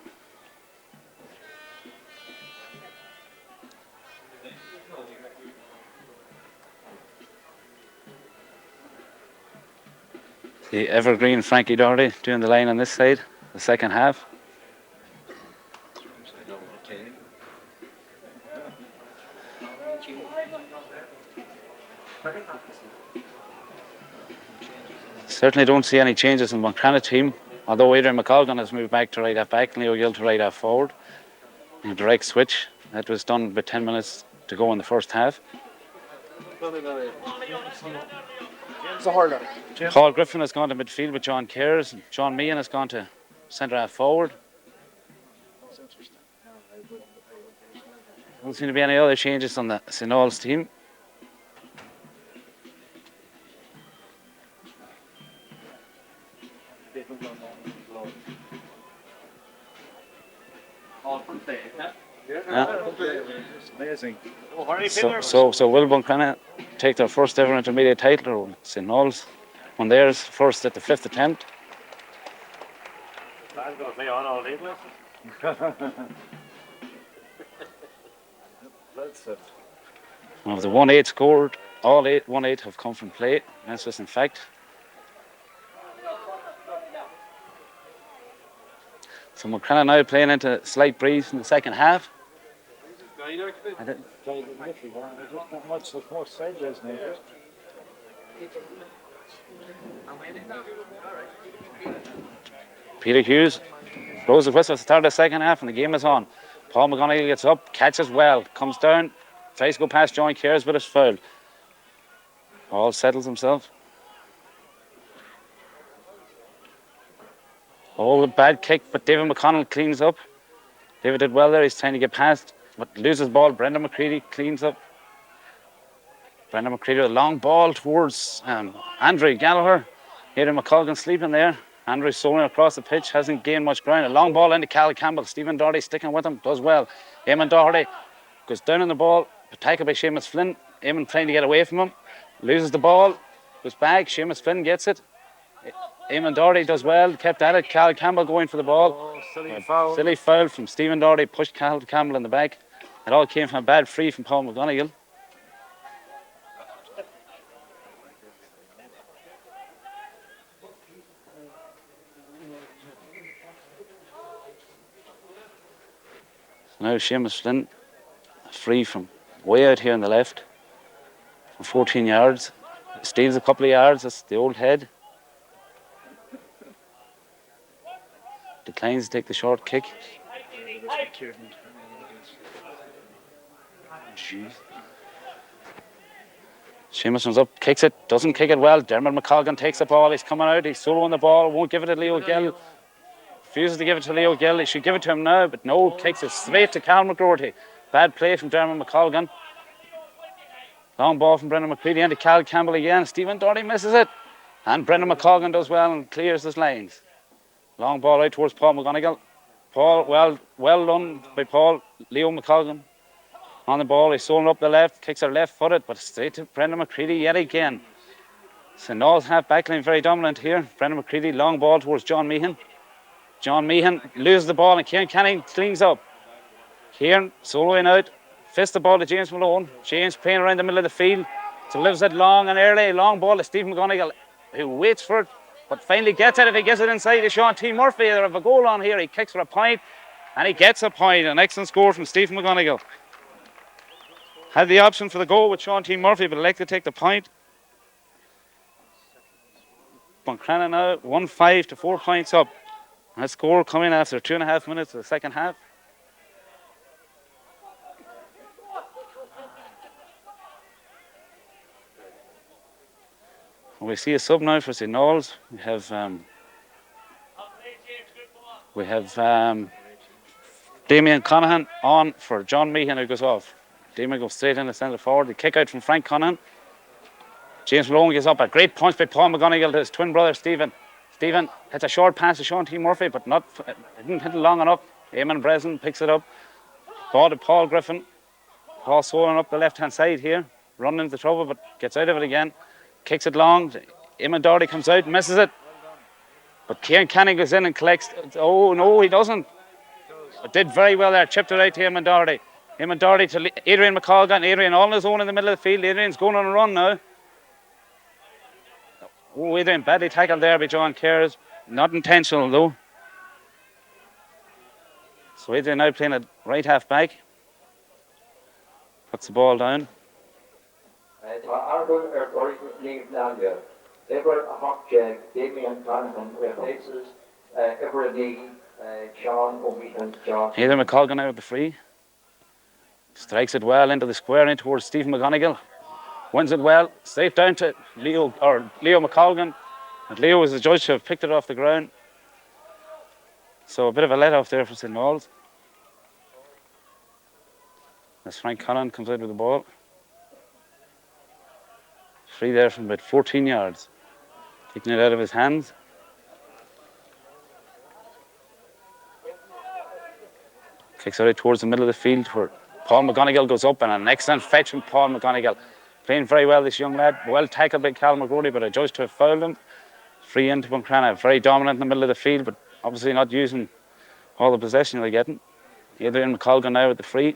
The evergreen Frankie Doherty doing the line on this side, the second half. Certainly don't see any changes in the Buncrana team, although Adrian McColgan has moved back to right half back and Leo Gill to right half forward. A direct switch. That was done with 10 minutes to go in the first half. Paul Griffin has gone to midfield with John Kerrs. John Meehan has gone to centre half forward. Don't seem to be any other changes on the St. Nauls team. think. So will Buncrana take their first ever intermediate title, or St. Nauls won theirs first at the 5th attempt? I'm going to play on all day, bless That's it. Of the 1-8 scored, all 1-8 have come from play. That's just in fact. So Buncrana now playing into a slight breeze in the second half. Not much the more sideways now. Peter Hughes blows the whistle at the start of the second half, and the game is on. Paul McGonigal gets up, catches well, comes down, tries to go past John Cares, but it's fouled. Paul settles himself. Oh, a bad kick, but David McConnell cleans up. David did well there. He's trying to get past, but loses ball. Brendan McCready cleans up. Brendan McCready with a long ball towards Andrew Gallagher. Adrian McColgan sleeping there. Andrew soaring across the pitch, hasn't gained much ground. A long ball into Cal Campbell. Stephen Doherty sticking with him, does well. Eamon Doherty goes down on the ball, attacked by Seamus Flynn. Eamon trying to get away from him, loses the ball, goes back. Seamus Flynn gets it. Eamon Doherty does well, kept at it. Cal Campbell going for the ball. Oh, silly Foul from Stephen Doherty, pushed Cal Campbell in the back. It all came from a bad free from Paul McGonigal. Now Seamus Flynn, free from way out here on the left, from 14 yards. Steals a couple of yards, that's the old head. Declines to take the short kick. Seamus runs up, kicks it, doesn't kick it well. Dermot McColgan takes the ball, he's coming out, he's soloing the ball, won't give it to Leo Gill. Refuses to give it to Leo Gill. He should give it to him now, but no, kicks it straight to Cal McGroarty. Bad play from Dermot McColgan. Long ball from Brendan McCready into Cal Campbell again. Stephen Doherty misses it. And Brendan McColgan does well and clears his lines. Long ball out towards Paul McGonigal. Paul, well done by Paul. Leo McColgan on the ball. He's soling up the left, kicks it left footed, but straight to Brendan McCready yet again. St. Nauls half backline very dominant here. Brendan McCready, long ball towards John Meehan. John Meehan loses the ball and Kieran Canning cleans up. Kieran soloing out, fists the ball to James Malone. James playing around the middle of the field, delivers it long and early. Long ball to Stephen McGonigal, who waits for it, but finally gets it. If he gets it inside to Sean T. Murphy, they have a goal on here. He kicks for a point, and he gets a point. An excellent score from Stephen McGonigal. Had the option for the goal with Sean T. Murphy, but elected to take the point. Buncrana now 1-5 to 4 points up. That score coming after 2.5 minutes of the second half. We see a sub now for St. Nauls. We have Damien Conahan on for John Meehan, who goes off. Damien goes straight in the centre forward. The kick out from Frank Conahan. James Malone gets up. A great punch by Paul McGonigal to his twin brother Stephen. Stephen hits a short pass to Sean T. Murphy, but didn't hit it long enough. Eamon Breslin picks it up. Ball to Paul Griffin. Paul soaring up the left-hand side here. Running into trouble, but gets out of it again. Kicks it long. Eamon Doherty comes out, misses it. But Kieran Canning goes in and collects. Oh, no, he doesn't. But did very well there. Chipped it out to Eamon Doherty. Eamon Doherty to Adrian McColgan. Adrian all on his own in the middle of the field. Adrian's going on a run now. Oh, Adrian badly tackled there by John Cares. Not intentional though. So Adrian now playing at right half back. Puts the ball down. Adrian McColgan now with the free. Strikes it well into the square in towards Stephen McGonigal. Wins it well, straight down to Leo McColgan. And Leo was the judge to have picked it off the ground. So a bit of a let off there for St. Nauls. As Frank Connan comes out with the ball. Free there from about 14 yards. Taking it out of his hands. Kicks it out towards the middle of the field for Paul McGonigal goes up and an excellent fetch from Paul McGonigal. Playing very well, this young lad. Well tackled by Cal McGrory, but a judge to have fouled him. Free into Buncrana. Very dominant in the middle of the field, but obviously not using all the possession they're getting. Adrian McColgan now with the free.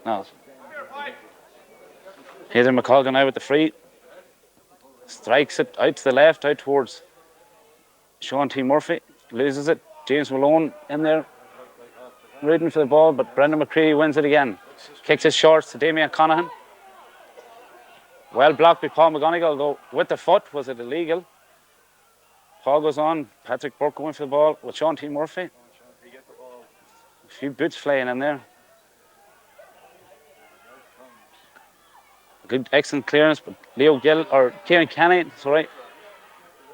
No. Adrian McColgan now with the free. Strikes it out to the left, out towards Sean T. Murphy. Loses it. James Malone in there, rooting for the ball, but Brendan McCready wins it again. Kicks his shorts to Damien Conahan. Well blocked by Paul McGonigal, though with the foot. Was it illegal? Paul goes on. Patrick Burke going for the ball with Sean T. Murphy. A few boots flying in there. Good, excellent clearance, but Leo Gill, or Kieran Keeney, sorry.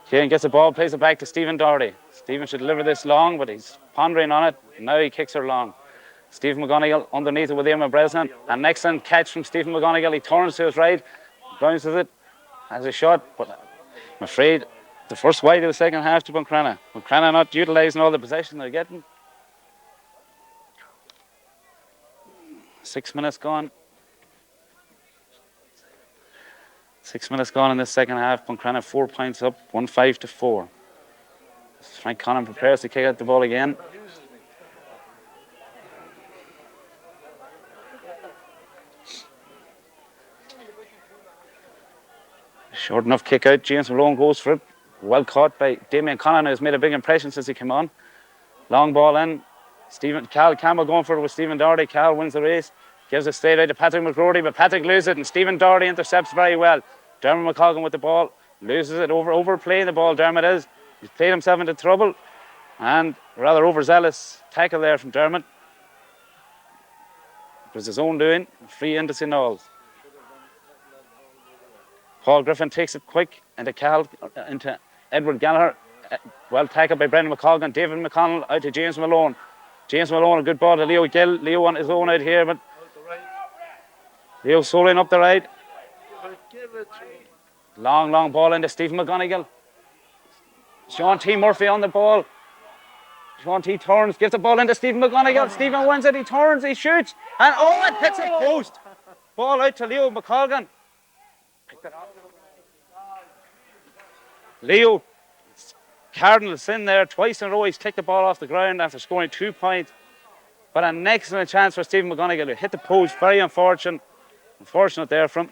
Kieran gets the ball, plays it back to Stephen Doherty. Stephen should deliver this long, but he's pondering on it. Now he kicks her long. Stephen McGonigal underneath it with Eamon Breslin. An excellent catch from Stephen McGonigal. He turns to his right, bounces it, has a shot, but I'm afraid the first wide of the second half to Buncrana. Buncrana not utilising all the possession they're getting. 6 minutes gone. 6 minutes gone in this second half. Buncrana 4 points up, 15-4. Frank Connon prepares to kick out the ball again. Short enough kick out. James Malone goes for it. Well caught by Damien Connon, who's made a big impression since he came on. Long ball in. Cal Campbell going for it with Stephen Doherty. Cal wins the race. Gives it straight out to Patrick McGrory, but Patrick loses it, and Stephen Doherty intercepts very well. Dermot McColgan with the ball. Loses it, overplaying the ball, Dermot is. He's played himself into trouble. And rather overzealous tackle there from Dermot. It was his own doing. Free into St. Nauls. Paul Griffin takes it quick into Edward Gallagher. Well tackled by Brendan McColgan. David McConnell out to James Malone. James Malone, a good ball to Leo Gill. Leo on his own out here, but Leo soloing up the right. Long ball into Stephen McGonigal. Sean T. Murphy on the ball. Sean T. turns, gives the ball into Stephen McGonigal. Stephen wins it, he turns, he shoots, and it hits a post. Ball out to Leo McColgan. Leo Cardinals in there twice in a row. He's kicked the ball off the ground after scoring 2 points. But an excellent chance for Stephen McGonigal, who hit the post. Very unfortunate there from.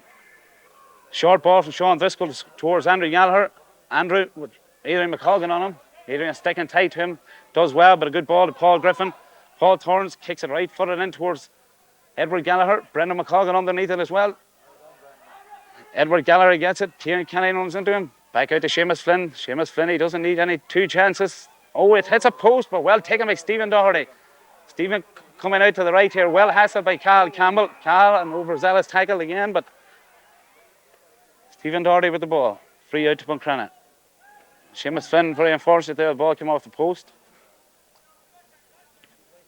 Short ball from Sean Driscoll towards Andrew Gallagher. Andrew with Adrian McColgan on him. Adrian sticking tight to him. Does well, but a good ball to Paul Griffin. Paul turns, kicks it right footed in towards Edward Gallagher. Brendan McColgan underneath it as well. Edward Gallagher gets it. Kieran Kennedy runs into him. Back out to Seamus Flynn. Seamus Flynn, he doesn't need any two chances. Oh, it hits a post, but well taken by Stephen Doherty. Stephen coming out to the right here. Well hassled by Cal Campbell. Cal, an overzealous tackle again, but Stephen Doherty with the ball. Free out to Buncrana. Seamus Flynn, very unfortunate there. The ball came off the post.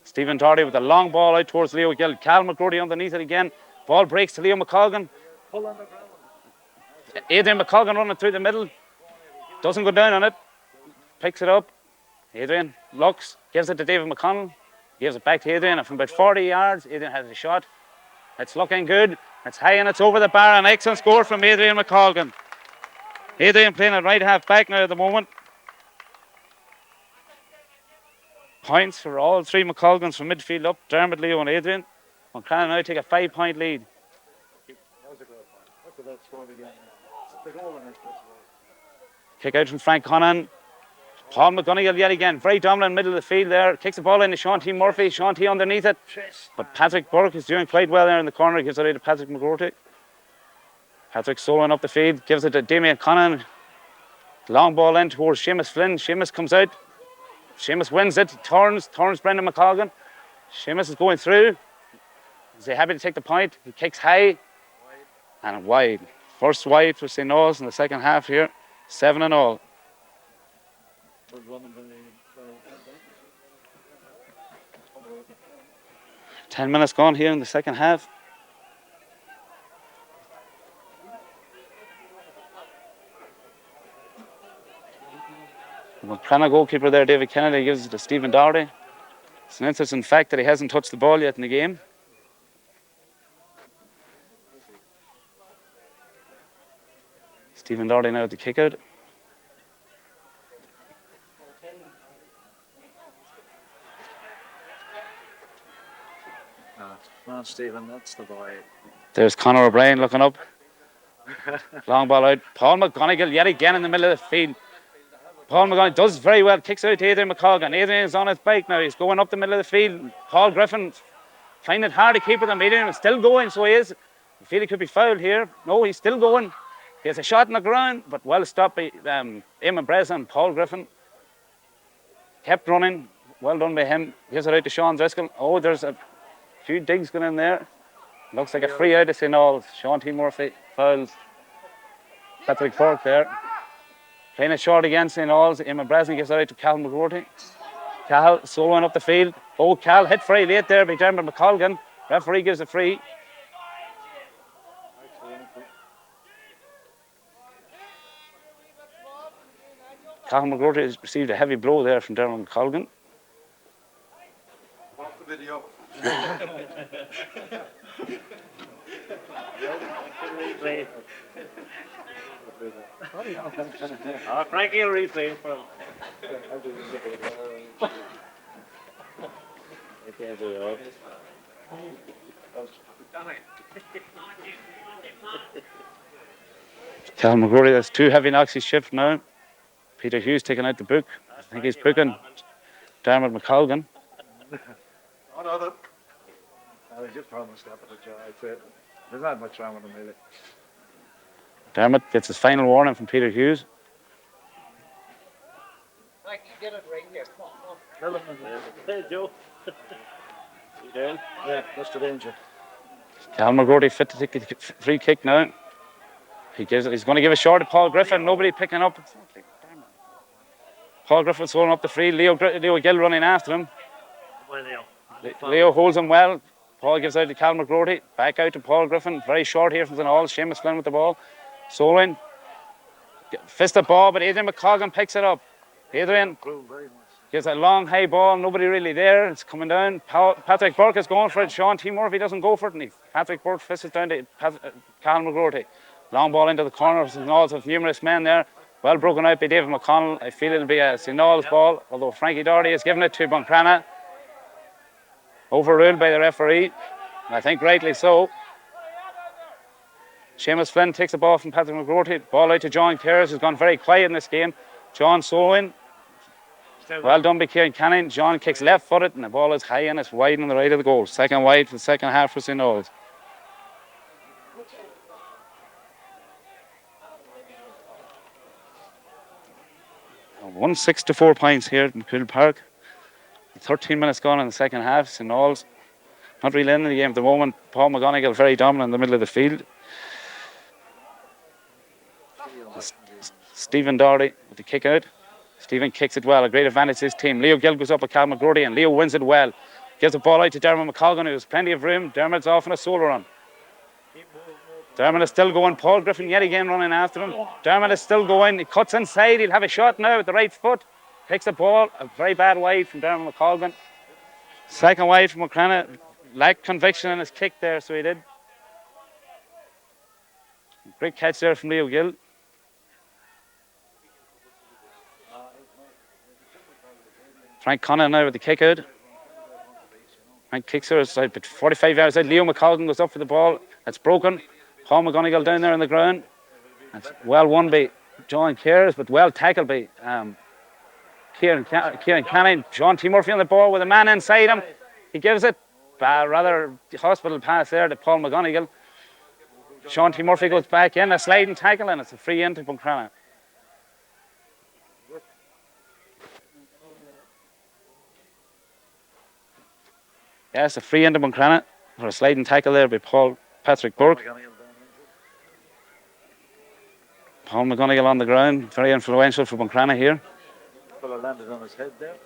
Stephen Doherty with a long ball out towards Leo Gill. Cal McGrory underneath it again. Ball breaks to Leo McColgan. Adrian McColgan running through the middle. Doesn't go down on it. Picks it up. Adrian looks, gives it to David McConnell. Gives it back to Adrian. And from about 40 yards, Adrian has a shot. It's looking good. It's high and it's over the bar. An excellent score from Adrian McColgan. Adrian playing at right half back now at the moment. Points for all three McColgans from midfield up. Dermot, Leo and Adrian. Buncrana now take a 5-point lead. Kick out from Frank Connon. Paul McGonigal yet again. Very dominant middle of the field there. Kicks the ball into Sean T. Murphy. Sean T. underneath it. But Patrick Burke is doing quite well there in the corner. Gives it out to Patrick McGrory. Patrick soloing up the field. Gives it to Damien Connon. Long ball in towards Seamus Flynn. Seamus comes out. Seamus wins it. Turns Brendan McColgan. Seamus is going through. Is he happy to take the point? He kicks high and wide. First wide for St. Nauls in the second half here. 7-all. 10 minutes gone here in the second half. Buncrana goalkeeper there, David Kennedy, gives it to Stephen Doherty. It's an interesting fact that he hasn't touched the ball yet in the game. Stephen Doherty now at the kick out. Come on, Stephen, that's the boy. There's Conor O'Brien looking up. Long ball out. Paul McGonigal yet again in the middle of the field. Paul McGonigal does very well. Kicks out to Adrian McColgan. Adrian is on his bike now. He's going up the middle of the field. Paul Griffin finding it hard to keep with him. Adrian is still going, so he is. I feel he could be fouled here. No, he's still going. He has a shot in the ground, but well stopped by Eamon Breza and Paul Griffin. Kept running. Well done by him. Gives it out to Sean Driscoll. Oh, there's a few digs going in there. Looks like a free out to St. Nauls. Sean T. Murphy fouls Patrick Fork there. Playing it short again, St. Nauls. Eamon Breza gives it out to Cal McGroarty. Cal soloing up the field. Oh, Cal hit very late there by Dermot McColgan. Referee gives a free. Cal McGroarty has received a heavy blow there from Dermot McColgan. Watch the video. Frankie will replay for him. Cal McGroarty has 2 heavy knocks. He's shift now. Peter Hughes taking out the book. I think he's booking Dermot McColgan. I was just promised that, but there's not much wrong with him, really. Dermot gets his final warning from Peter Hughes. I can get it right there. Come on. Hey, Joe. You doing? Yeah, that's the danger. Cal McGroarty fit to take the free kick now. He's going to give a shot to Paul Griffin. Nobody picking up. Paul Griffin's holding up the free. Leo Gill running after him. Leo holds him well. Paul gives out to Cal McGroarty. Back out to Paul Griffin. Very short here from the Nauls. Seamus Flynn with the ball. Solwyn. Fist of ball, but Adrian McColgan picks it up. Adrian gives a long high ball. Nobody really there. It's coming down. Patrick Burke is going for it. Sean T. Murphy doesn't go for it. And Patrick Burke fists it down to Cal McGroarty. Long ball into the corner of St. Nauls with numerous men there. Well broken out by David McConnell. I feel it'll be a St. Nauls ball, although Frankie Doherty has given it to Buncrana. Overruled by the referee. I think rightly so. Seamus Flynn takes the ball from Patrick McGroarty. Ball out to John Kerrs, who's gone very quiet in this game. John Solwyn. Well done by Kieran Canning. John kicks left footed, and the ball is high and it's wide on the right of the goal. Second wide for the second half for St. Nauls. Won 6-4 points here at McCool Park. 13 minutes gone in the second half. St. Nauls not really in the game at the moment. Paul McGonigal very dominant in the middle of the field. Stephen Doherty with the kick out. Stephen kicks it well. A great advantage to his team. Leo Gill goes up with Cal McGroarty and Leo wins it well. Gives the ball out to Dermot McColgan, who has plenty of room. Dermot's off on a solo run. Dermot is still going. Paul Griffin yet again running after him. Dermot is still going. He cuts inside. He'll have a shot now with the right foot. Picks the ball. A very bad wide from Dermot McColgan. Second wide from Buncrana. Lacked conviction in his kick there, so he did. Great catch there from Leo Gill. Frank Connan now with the kick out. Frank kicks her aside, but 45 yards out. Leo McColgan goes up for the ball. It's broken. Paul McGonigal down there on the ground. It's well won by John Kerrs, but well tackled by Kieran Canning. Sean T. Murphy on the ball with a man inside him. He gives it a rather hospital pass there to Paul McGonigal. Sean T. Murphy goes back in, a sliding tackle, and it's a free in to Buncrana. Yes, a free into Buncrana for a sliding tackle there by Patrick Burke. Paul McGonigal on the ground, very influential for Buncrana here. Fuller landed on his head there.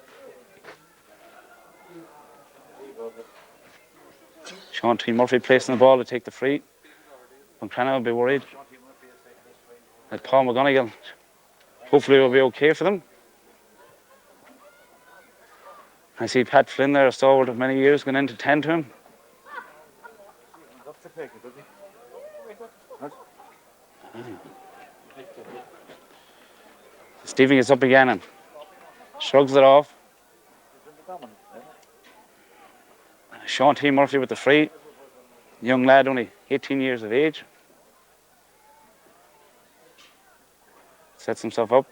Sean T. Murphy placing the ball to take the free. Buncrana will be worried that Paul McGonigal hopefully will be okay for them. I see Pat Flynn there, a stalwart of many years, going in to tend to him. Stevie gets up again and shrugs it off. Sean T. Murphy with the free. Young lad, only 18 years of age. Sets himself up.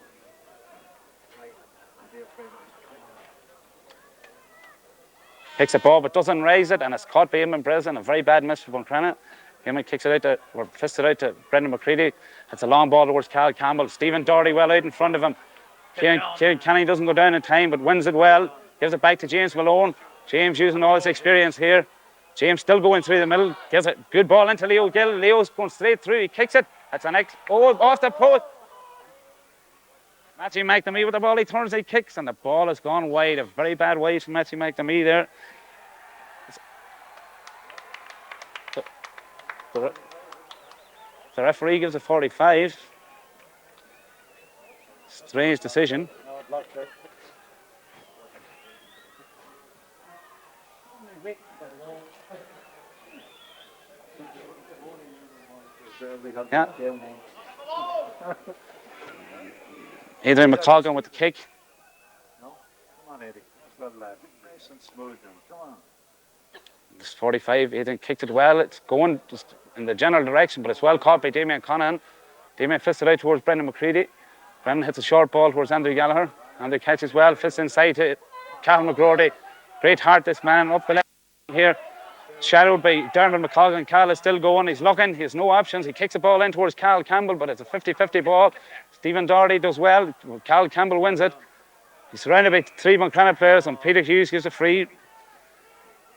Picks a ball but doesn't raise it, and it's caught by Eamon Breslin. A very bad miss for Buncrana. Eamon kicks it out to, or fists it out to Brendan McCready. It's a long ball towards Cal Campbell. Stephen Doherty well out in front of him. Kieran Kenny doesn't go down in time but wins it well. Gives it back to James Malone. James using all his experience here. James still going through the middle. Gives a good ball into Leo Gill. Leo's going straight through. He kicks it. That's an off the post. Matthew McNamee with the ball. He turns, he kicks, and the ball has gone wide. A very bad wide from Matthew McNamee there. The referee gives a 45. Strange decision. Yeah. Adrian McColgan with the kick. No, come on, Eddie. Well, lad. Nice and smooth now. Come on. It's 45. Adrian kicked it well. It's going just in the general direction, but it's well caught by Damien Conahan. Damien fists it out towards Brendan McCready. Brendan hits a short ball towards Andrew Gallagher. Andrew catches well, fists inside to Cathal McGrory. Great heart, this man up the left here. Shadowed by Dermot McColgan. Cal is still going. He's looking. He has no options. He kicks the ball in towards Cal Campbell, but it's a 50-50 ball. Stephen Doherty does well. Cal Campbell wins it. He's surrounded by 3 Buncrana players, and Peter Hughes gives a free.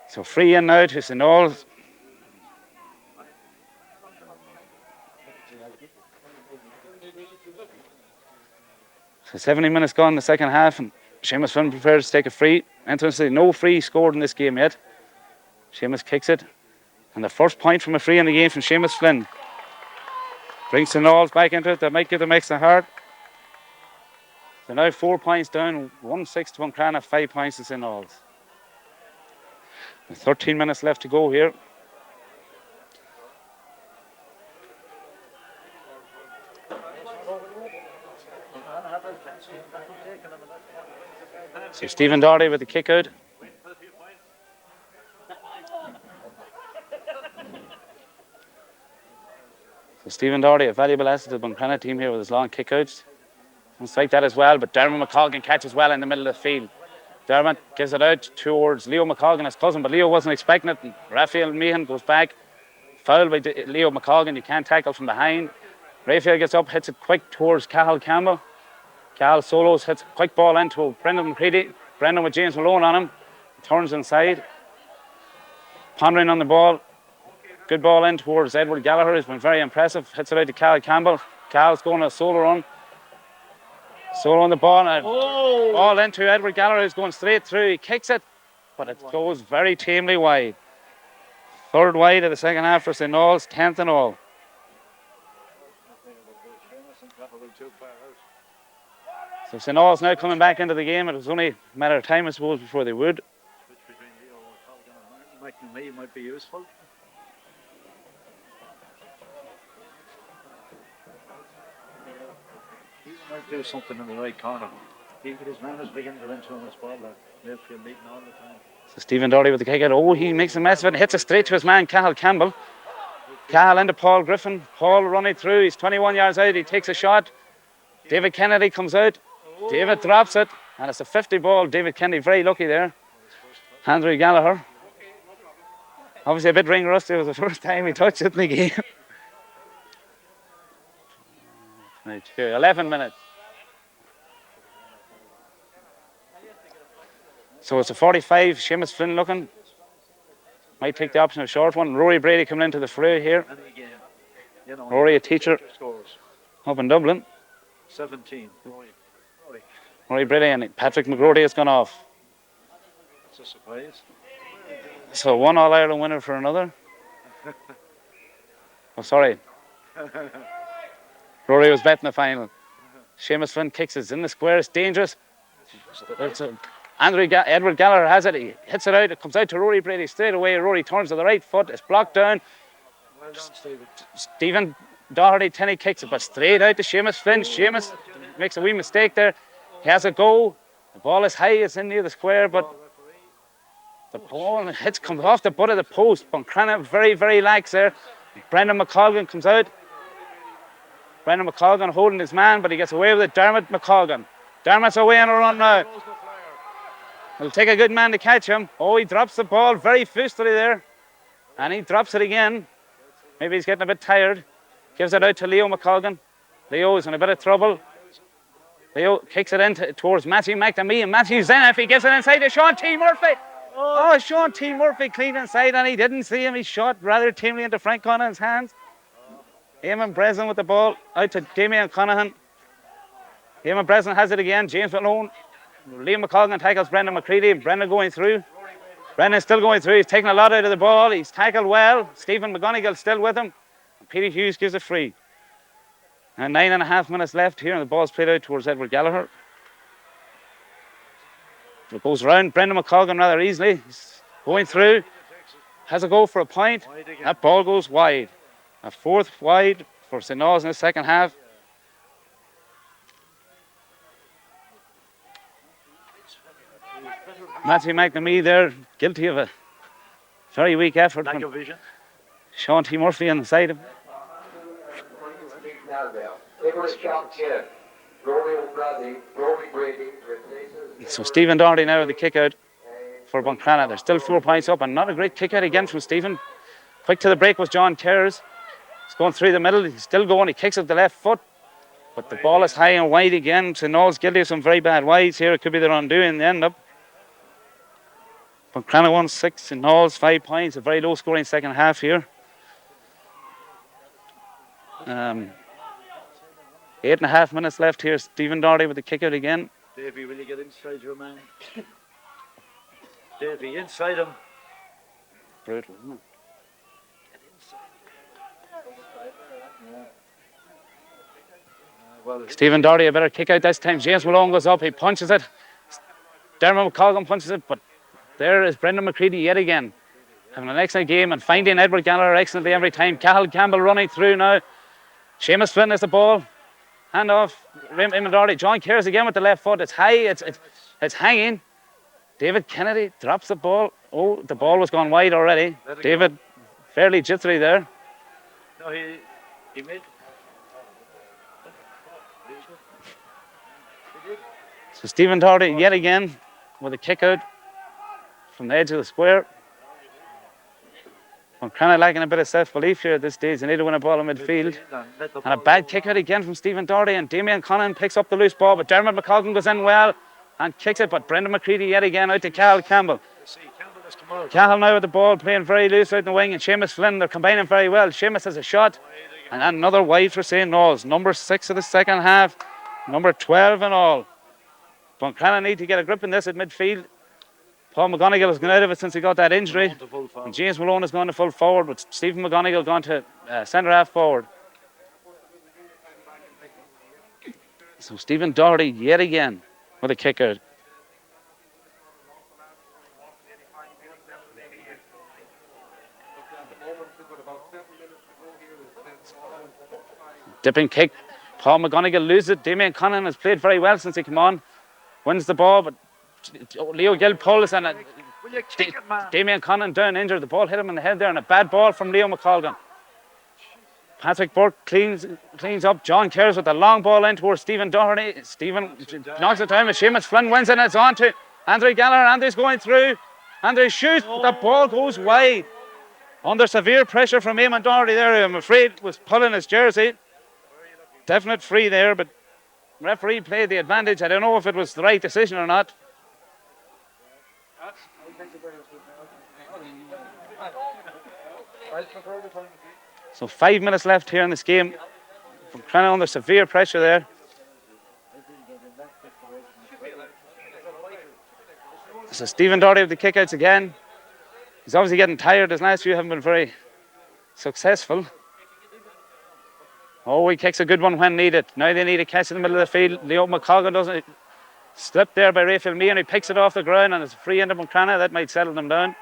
So free in now to St. Nauls. So 70 minutes gone in the second half, and Seamus Flynn prepares to take a free. Interestingly, no free scored in this game yet. Seamus kicks it, and the first point from a free in the game from Seamus Flynn brings St. Nauls back into it. That might give them extra hard. So now 4 points down, 1-6 to Buncrana, 5 points to St. Nauls. 13 minutes left to go here. So Stephen Doherty with the kick out. So Stephen Doherty, a valuable asset to the Buncrana team here with his long kick outs. Wants to like that as well, but Dermot McColgan catches well in the middle of the field. Dermot gives it out towards Leo McColgan, his cousin, but Leo wasn't expecting it. And Raphael Meehan goes back. Fouled by Leo McColgan. You can't tackle from behind. Raphael gets up, hits it quick towards Cathal Campbell. Cal solos, hits a quick ball into Brendan McCready. Brendan with James Malone on him. He turns inside. Pondering on the ball. Good ball in towards Edward Gallagher. He's been very impressive. Hits it out to Cal Campbell. Cal's going on a solo run. Solo on the ball. And ball into Edward Gallagher, who's going straight through. He kicks it, but it goes very tamely wide. Third wide of the second half for St. Nauls, 10th and all. So St. Nauls now coming back into the game. It was only a matter of time, I suppose, before they would. McNamee might be useful. He might do something in the right corner. He with his man is beginning to into him as well. Midfield leading all the time. So Stephen Doherty with the kick out. Oh, he makes a mess of it and hits it straight to his man, Cathal Campbell. Cathal into Paul Griffin. Paul running through. He's 21 yards out. He takes a shot. David Kennedy comes out. David drops it. And it's a 50 ball. David Kennedy very lucky there. Andrew Gallagher. Obviously a bit ring rusty. It was the first time he touched it in the game. 11 minutes. So it's a 45. Seamus Flynn looking. Might take the option of a short one. Rory Brady coming into the fray here. Rory, a teacher up in Dublin. 17. Rory Brady and Patrick McGrory has gone off. It's a surprise. So one All-Ireland winner for another. Oh, sorry. Rory was betting the final. Seamus Flynn kicks it in the square. It's dangerous. It's Edward Gallagher has it. He hits it out. It comes out to Rory Brady straight away. Rory turns to the right foot. It's blocked down. Well done, Stephen. Stephen Doherty, Tenney kicks it, but straight out to Seamus Flynn. Seamus makes a wee mistake there. He has a go. The ball is high. It's in near the square, but the ball comes off the butt of the post. Buncrana very, very lax there. Brendan McColgan comes out. Brendan McColgan holding his man, but he gets away with it. Dermot McColgan. Dermot's away on a run now. It'll take a good man to catch him. Oh, he drops the ball very fustily there. And he drops it again. Maybe he's getting a bit tired. Gives it out to Leo McColgan. Leo is in a bit of trouble. Leo kicks it in towards Matthew McNamee. And Matthew's in. If he gives it inside to Sean T. Murphy. Oh, Sean T. Murphy clean inside, and he didn't see him. He shot rather tamely into Frank Conahan's hands. Eamon Breslin with the ball out to Damien Conahan. Eamon Breslin has it again. James Malone. Liam McColgan tackles Brendan McCready. And Brendan going through. Brendan's still going through. He's taking a lot out of the ball. He's tackled well. Stephen McGonigal still with him. And Peter Hughes gives it free. And 9.5 minutes left here, and the ball's played out towards Edward Gallagher. It goes round Brendan McColgan rather easily. He's going through. Has a go for a point. That ball goes wide. A fourth wide for St. Nauls in the second half. Matthew McNamee there, guilty of a very weak effort. Lack of vision. Sean T. Murphy on the side of him. So Stephen Doherty now with the kick out for Buncrana. They're still 4 points up, and not a great kick out again from Stephen. Quick to the break was John Kerrs. He's going through the middle. He's still going. He kicks up the left foot, but the ball is high and wide again. So Nauls guilty of some very bad wides here. It could be their undoing. They end up. Buncrana 1-6 and Nauls 5 points. A very low scoring second half here. 8.5 minutes left here. Stephen Doherty with the kick out again. Davey, will you get inside your man? Davey, inside him. Brutal, isn't it? Well, Stephen Doherty a better kick out this time. James Malone goes up. He punches it. Dermot McColgan punches it, but there is Brendan McCready yet again. Having an excellent game and finding Edward Gallagher excellently every time. Cathal Campbell running through now. Seamus Flynn has the ball. Hand off. Eamon Doherty. John Kerrs again with the left foot. It's high. It's hanging. David Kennedy drops the ball. Oh, the ball was gone wide already. David fairly jittery there. no, he made. So Stephen Doherty yet again with a kick out from the edge of the square. I'm kind of lacking a bit of self-belief here at this stage. They need to win a ball in midfield. And a bad kick out again from Stephen Doherty, and Damien Conahan picks up the loose ball, but Dermot McColgan goes in well and kicks it, but Brendan McCready yet again out to Cathal Campbell. Cathal now with the ball, playing very loose out in the wing, and Seamus Flynn, they're combining very well. Seamus has a shot, and another wide for St. Nauls. Number 6 of the second half, number 12 in all. Buncrana need to get a grip in this at midfield. Paul McGonigal has gone out of it since he got that injury. And James Malone has gone to full forward, but Stephen McGonigal gone to centre half forward. So Stephen Doherty yet again with a kick out. Dipping kick. Paul McGonigal loses it. Damien Conahan has played very well since he came on. Wins the ball, but Leo Gill pulls and Damien Conahan down injured. The ball hit him in the head there, and a bad ball from Leo McColgan. Patrick Burke cleans up. John Kerrs with the long ball in towards Stephen Doherty. Stephen knocks it down, and Seamus Flynn wins it, and it's on to Andrew Gallagher. Andrew's going through. Andrew shoots, but the ball goes wide. Under severe pressure from Eamon Doherty there, I'm afraid was pulling his jersey. Definite free there, but referee played the advantage. I don't know if it was the right decision or not. So 5 minutes left here in this game. Buncrana under severe pressure there. So Stephen Doherty with the kickouts again. He's obviously getting tired. His last few haven't been very successful. Oh, he kicks a good one when needed. Now they need a catch in the middle of the field. Leo McColgan doesn't. Slipped there by Raphael Meehan. He picks it off the ground and it's a free into Buncrana. That might settle them down.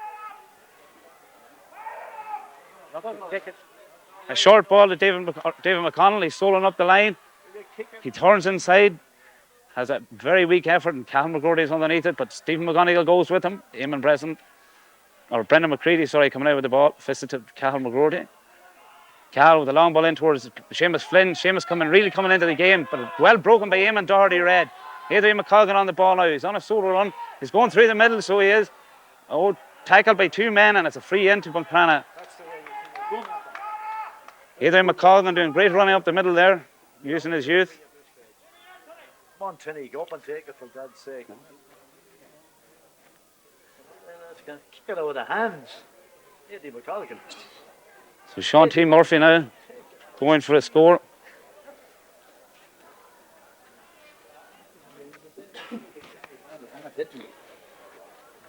A short ball to David McConnell. He's stolen up the line. He turns inside. Has a very weak effort, and Cathal McGrory is underneath it, but Stephen McGonigal goes with him. Brendan McCready, coming out with the ball. Fisted to Cathal McGrory. Cal with the long ball in towards Seamus Flynn. Seamus really coming into the game, but well broken by Eamon Doherty Red. Adrian McColgan on the ball now. He's on a solo run. He's going through the middle, so he is. Oh, tackled by 2 men, and it's a free in to Buncrana. Adrian McColgan doing great running up the middle there, using his youth. Come on, Tinny, go up and take it for God's sake. Kick it out of the hands. Eddie McColgan. So Sean T. Murphy now going for a score.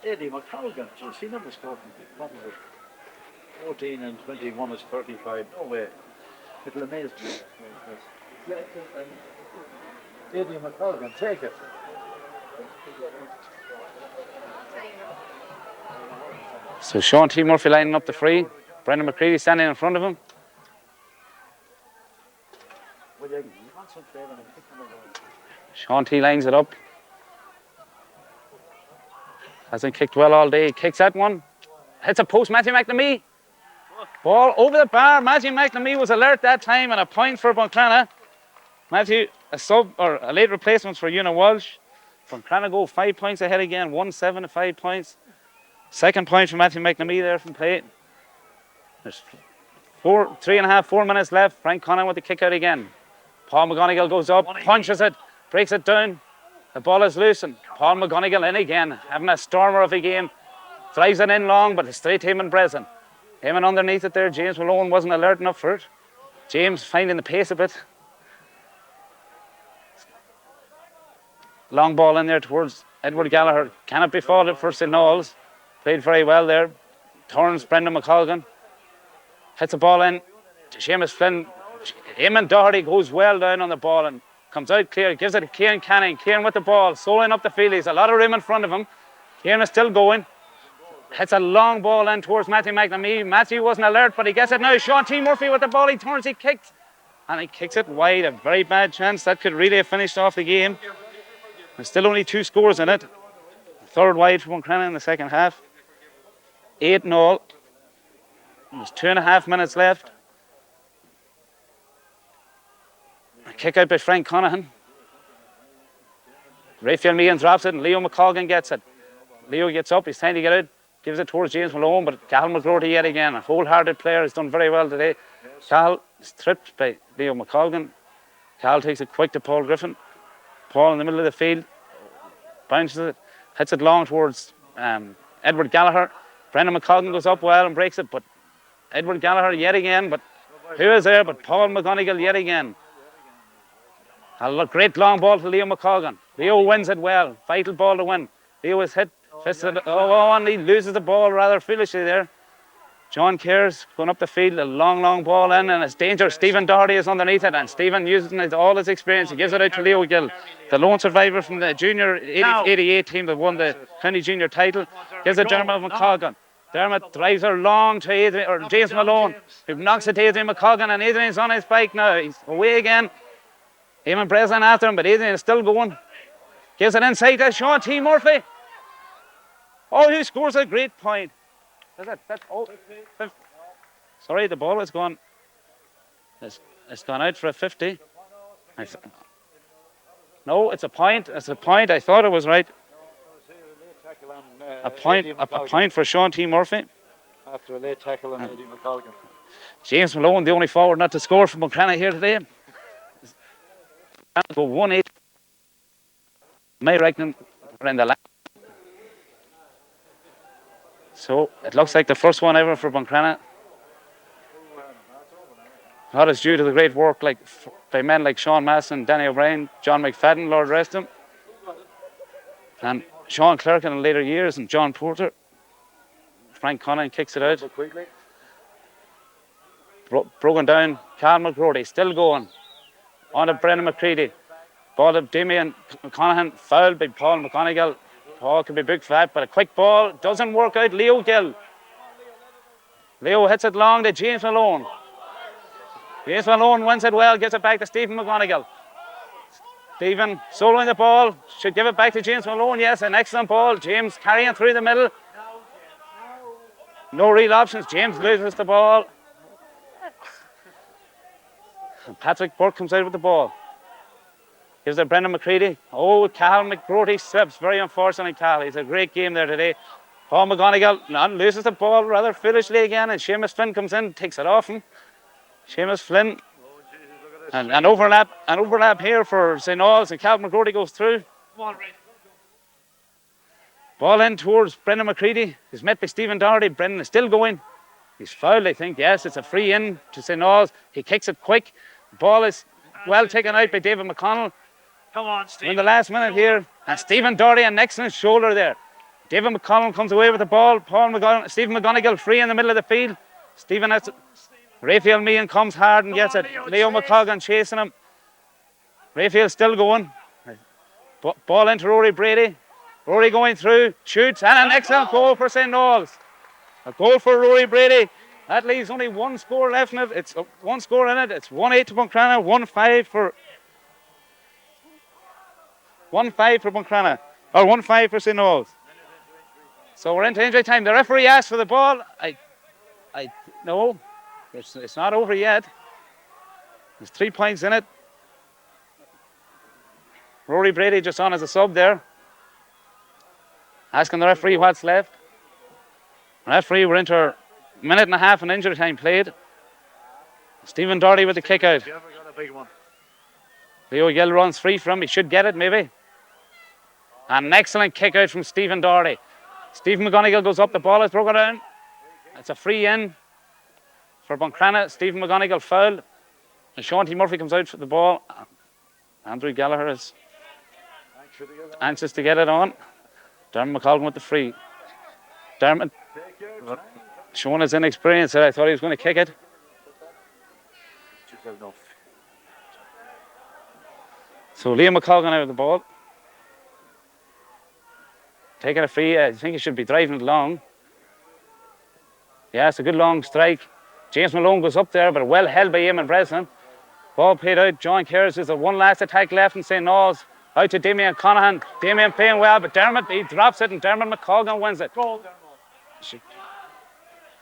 Eddie McColgan, just he never scored from 14 and 21 is 35. No way. It'll amaze me. Eddie McColgan, take it. So Sean T. Murphy lining up the free. Brendan McCready standing in front of him. Sean T. lines it up. Hasn't kicked well all day. Kicks that one. Hits a post. Matthew McNamee. Ball over the bar. Matthew McNamee was alert that time, and a point for Buncrana. Matthew, a sub or a late replacement for Una Walsh. Buncrana go 5 points ahead again. 1-7 to 5 points. Second point for Matthew McNamee there from play. There's 4 minutes left. Frank Connan with the kick out again. Paul McGonigal goes up, punches it, breaks it down. The ball is loose, and Paul McGonigal in again, having a stormer of a game. Drives it in long, but it's straight to Eamon Breslin. Eamon underneath it there. James Malone wasn't alert enough for it. James finding the pace a bit. Long ball in there towards Edward Gallagher. Cannot be faulted for St. Nauls. Played very well there. Turns Brendan McColgan. Hits the ball in to Seamus Flynn. Eamon Doherty goes well down on the ball and comes out clear. Gives it to Kieran Canning. Kieran with the ball. Soloing up the field. He's a lot of room in front of him. Kieran is still going. Hits a long ball in towards Matthew McNamee. Matthew wasn't alert, but he gets it now. Sean T. Murphy with the ball. He turns, he kicks. And he kicks it wide. A very bad chance. That could really have finished off the game. There's still only 2 scores in it. Third wide for Buncrana in the second half. 8-0. There's 2.5 minutes left. A kick out by Frank Conahan. Raphael Meehan drops it and Leo McColgan gets it. Leo gets up, he's trying to get out, gives it towards James Malone, but Cathal McGrory yet again. A wholehearted player, has done very well today. Cathal is tripped by Leo McColgan. Cathal takes it quick to Paul Griffin. Paul in the middle of the field, bounces it, hits it long towards Edward Gallagher. Brendan McColgan goes up well and breaks it, but Edward Gallagher yet again, but who is there but Paul McGonigal yet again. A great long ball to Leo McColgan. Leo wins it well, vital ball to win. Leo is hit, fisted, and he loses the ball rather foolishly there. John Cares going up the field, a long ball in, and it's dangerous. Stephen Doherty is underneath it, and Stephen using all his experience. He gives it out to Leo Gill, the lone survivor from the junior 88 team that won the county junior title. Gives it Dermot McColgan. Dermot drives her long to Adrian, or James Malone, who knocks it to Adrian McColgan, and Adrian's on his bike now. He's away again. Eamon Breslin after him, but Adrian is still going. Gives it inside to Sean T. Murphy. Oh, who scores a great point. Sorry, the ball has gone. It's gone out for a 50. No, it's a point. It's a point. I thought it was right. A point for Sean T. Murphy. After a late tackle on Eddie McColgan. James Malone, the only forward not to score from Buncrana here today. Go 1-8. May reckon we're in the last. So it looks like the first one ever for Buncrana. That is due to the great work by men like Sean Masson, Danny O'Brien, John McFadden, Lord rest him, and Sean Clerkin in later years, and John Porter. Frank Connan kicks it out. Broken down. Carl McGrory still going. On to Brendan McCready. Ball to Damien McConaughey, fouled by Paul McGonigal. Paul could be big for that, but a quick ball doesn't work out. Leo Gill. Leo hits it long to James Malone. James Malone wins it well, gets it back to Stephen McGonigal. Stephen soloing the ball, should give it back to James Malone. Yes, an excellent ball. James carrying through the middle. No real options. James loses the ball. And Patrick Burke comes out with the ball. Gives it Brendan McCready. Oh, Cal McGrody slips. Very unfortunately, Cal. He's a great game there today. Paul McGonigal loses the ball rather foolishly again, and Seamus Flynn comes in, takes it off him. Seamus Flynn. And overlap here for St. Nauls, and Cal McGrody goes through. Ball in towards Brendan McCready. He's met by Stephen Doherty. Brendan is still going. He's fouled, I think. Yes, it's a free in to St. Nauls. He kicks it quick. The ball is well taken out by David McConnell. Come on, Steve. In the last minute here. And Stephen Doherty, an excellent shoulder there. David McConnell comes away with the ball. Stephen McGonigal free in the middle of the field. Stephen has Raphael Meehan comes hard and gets it. Leo McColgan chasing him. Raphael's still going. Ball into Rory Brady. Rory going through, shoots, and an excellent goal for St. Nauls. A goal for Rory Brady. That leaves only one score left in it. It's one score in it. It's 1-8 to Buncrana, 1-5 for Buncrana, or 1-5 for St. Nauls. So we're into injury time. The referee asked for the ball. No, it's not over yet. There's 3 points in it. Rory Brady just on as a sub there. Asking the referee what's left. The referee, we're into a minute and a half in injury time played. Stephen Doherty with the kick out. Leo Gill runs free from him. He should get it maybe. And an excellent kick out from Stephen Doherty. Stephen McGonigal goes up, the ball is broken down. It's a free in for Buncrana. Stephen McGonigal fouled. And Sean T. Murphy comes out for the ball. Andrew Gallagher is anxious to get it on. Dermot McColgan with the free. Dermot. Sean is inexperienced. I thought he was going to kick it. So Liam McColgan out of the ball. Taking a free. I think he should be driving it long. Yeah, it's a good long strike. James Malone goes up there, but well held by Eamon Breslin. Ball played out. John Kerrs is the one last attack left in St. Nauls. Out to Damien Conahan. Damien playing well, but Dermot, he drops it, and Dermot McColgan wins it.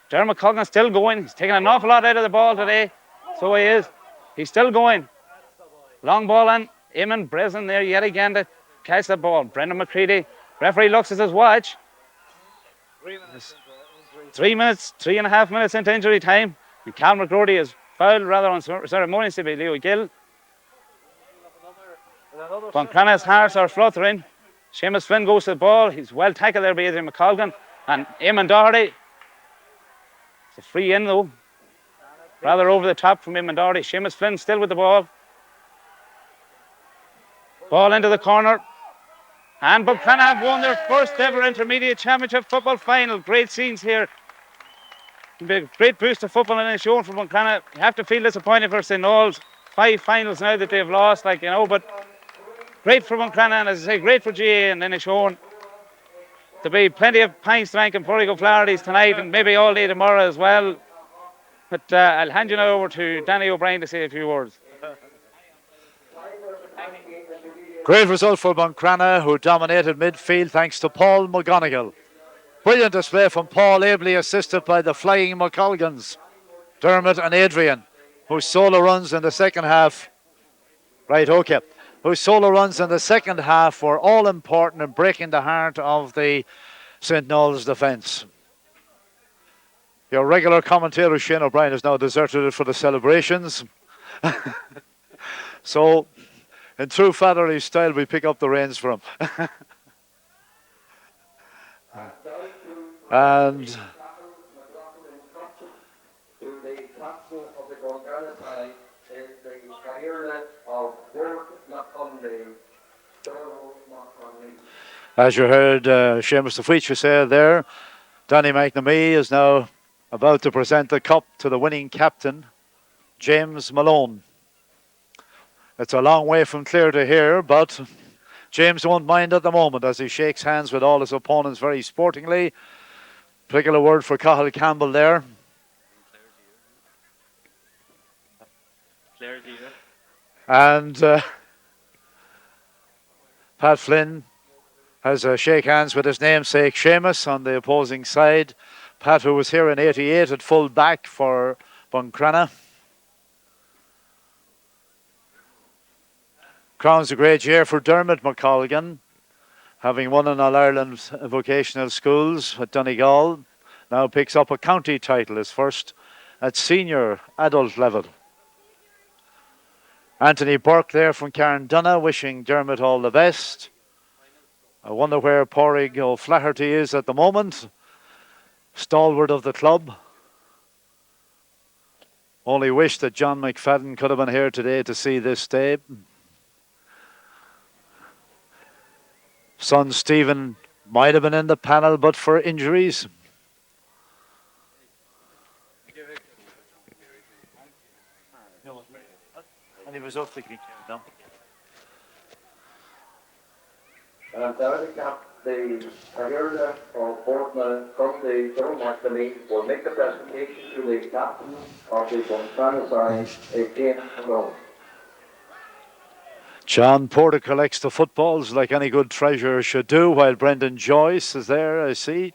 Dermot McColgan still going. He's taking an awful lot out of the ball today. So he is. He's still going. Long ball in. Eamon Breslin there yet again to catch the ball. Brendan McCready. Referee looks at his watch. 3 minutes, 3.5 minutes into injury time. And Cal McGrody is fouled rather unceremoniously by Leo Gill. Buncrana's hearts are fluttering. Seamus Flynn goes to the ball. He's well tackled there by Adrian McColgan. And Eamon Doherty. It's a free in though. Rather over the top from Eamon Doherty. Seamus Flynn still with the ball. Ball into the corner. And Buncrana have won their first ever intermediate championship football final. Great scenes here. It'll be a great boost of football in shown for Buncrana. You have to feel disappointed for St. Nauls. 5 finals now that they've lost, but great for Buncrana, and as I say, great for GA and Inishowen. There'll be plenty of pints drank and Porrigo Flaherty's tonight and maybe all day tomorrow as well. But I'll hand you now over to Danny O'Brien to say a few words. Great result for Buncrana, who dominated midfield thanks to Paul McGonigal. Brilliant display from Paul, ably assisted by the flying McColgans, Dermot and Adrian, whose solo runs in the second half. Whose solo runs in the second half were all important in breaking the heart of the St. Nauls defence. Your regular commentator Shane O'Brien has now deserted it for the celebrations. So, in true fatherly style, we pick up the reins for him. And as you heard Seamus the Feature say there, Danny McNamee is now about to present the cup to the winning captain, James Malone. It's a long way from clear to here, but James won't mind at the moment as he shakes hands with all his opponents very sportingly. Particular word for Cathal Campbell there. And Pat Flynn has a shake hands with his namesake Seamus on the opposing side. Pat, who was here in '88 at full back for Buncrana. Crowns a great year for Dermot McColgan, having won in All-Ireland vocational schools at Donegal. Now picks up a county title, his first at senior adult level. Anthony Burke there from Carndunna, wishing Dermot all the best. I wonder where Pádraig O'Flaherty is at the moment. Stalwart of the club. Only wish that John McFadden could have been here today to see this day. Son Stephen might have been in the panel but for injuries. And he was off the green now. The Ahirda of Portland from the Government Committee will make the presentation to the captain of the Buncrana side, Keeney. John Porter collects the footballs like any good treasurer should do, while Brendan Joyce is there, I see.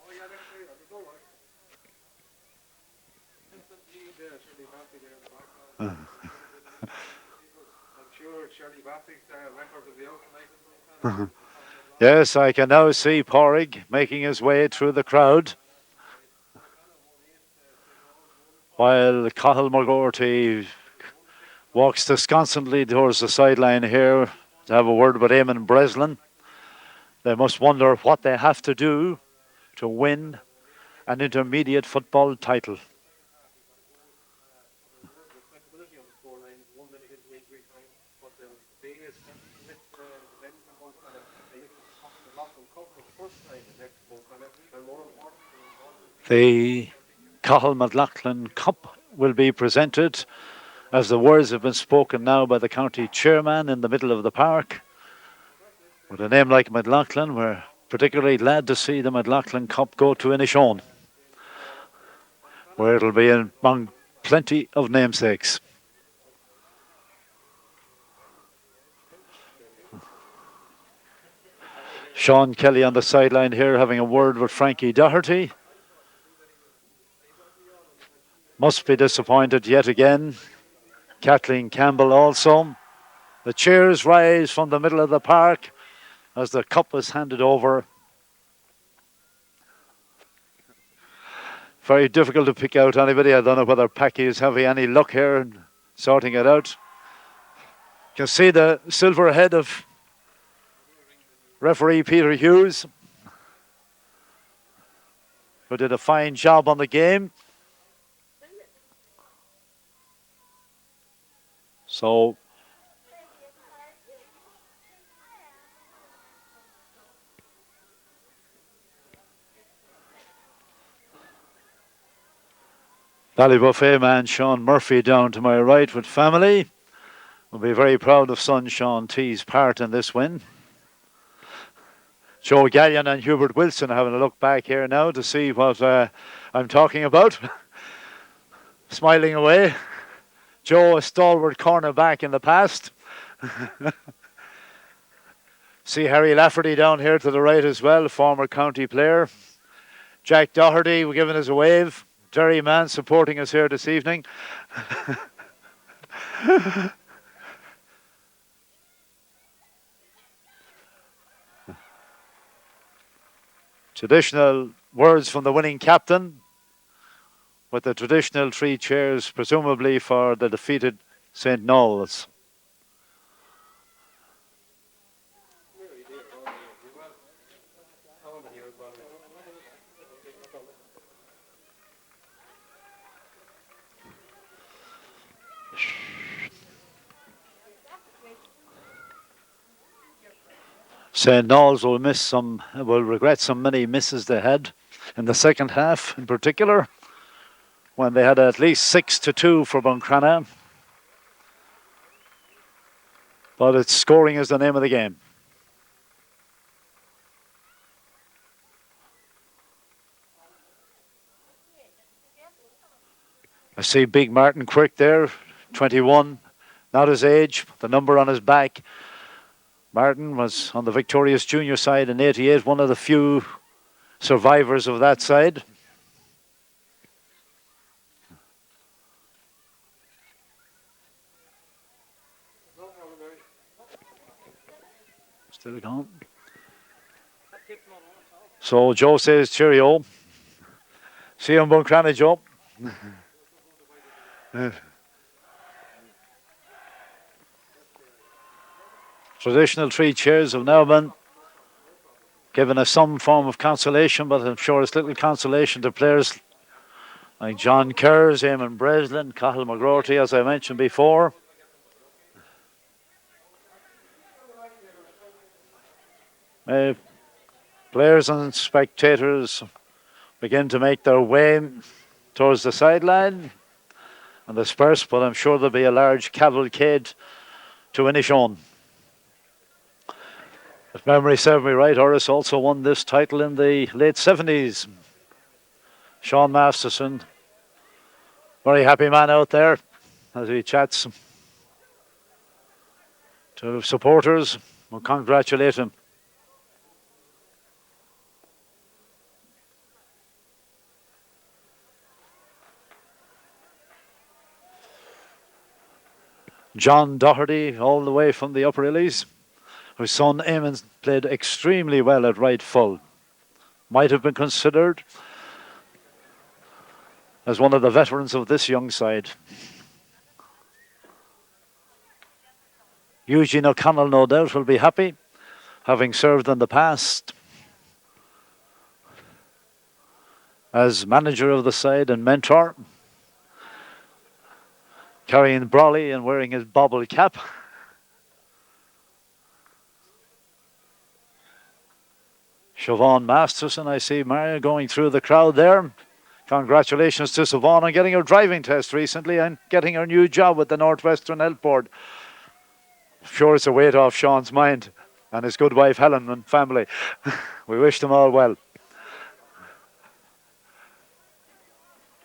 Yes, I can now see Pádraig making his way through the crowd, while Cathal McGorty walks disconsolately towards the sideline here to have a word with Eamon Breslin. They must wonder what they have to do to win an intermediate football title. The Cathal McLaughlin Cup will be presented as the words have been spoken now by the county chairman in the middle of the park. With a name like McLaughlin, we're particularly glad to see the McLaughlin Cup go to Inishowen, where it'll be among plenty of namesakes. Sean Kelly on the sideline here having a word with Frankie Doherty. Must be disappointed yet again. Kathleen Campbell also. The cheers rise from the middle of the park as the cup is handed over. Very difficult to pick out anybody. I don't know whether Packie is having any luck here in sorting it out. You can see the silver head of referee Peter Hughes, who did a fine job on the game. So Ballybuffet man Sean Murphy down to my right with family. We'll be very proud of son Sean T's part in this win. Joe Gallion and Hubert Wilson having a look back here now to see what I'm talking about. Smiling away. Joe, a stalwart cornerback in the past. See Harry Lafferty down here to the right as well, former county player. Jack Doherty giving us a wave. Derry Mann supporting us here this evening. Traditional words from the winning captain, with the traditional 3 cheers, presumably for the defeated St. Nauls. St. Nauls will regret some many misses they had in the second half in particular, when they had at least 6-2 for Buncrana. But it's scoring is the name of the game. I see Big Martin Quick there, 21, not his age, the number on his back. Martin was on the victorious junior side in 88, one of the few survivors of that side. Still gone. So Joe says cheerio. See you in Buncrana, Joe. Traditional 3 chairs have now been given us some form of consolation, but I'm sure it's little consolation to players like John Kerrs, Eamon Breslin, Cathal McGroarty, as I mentioned before. Players and spectators begin to make their way towards the sideline and disperse, but I'm sure there'll be a large cavalcade to Inishowen. If memory serves me right, Horace also won this title in the late 70s. Sean Masterson, very happy man out there as he chats to supporters. We'll congratulate him. John Doherty, all the way from the Upper Illies, whose son Eamon played extremely well at right full. Might have been considered as one of the veterans of this young side. Eugene O'Connell, no doubt, will be happy, having served in the past as manager of the side and mentor, carrying Brawley and wearing his bobble cap. Siobhan Masterson, I see Maria going through the crowd there. Congratulations to Siobhan on getting her driving test recently and getting her new job with the Northwestern Health Board. Sure, it's a weight off Sean's mind and his good wife Helen and family. We wish them all well.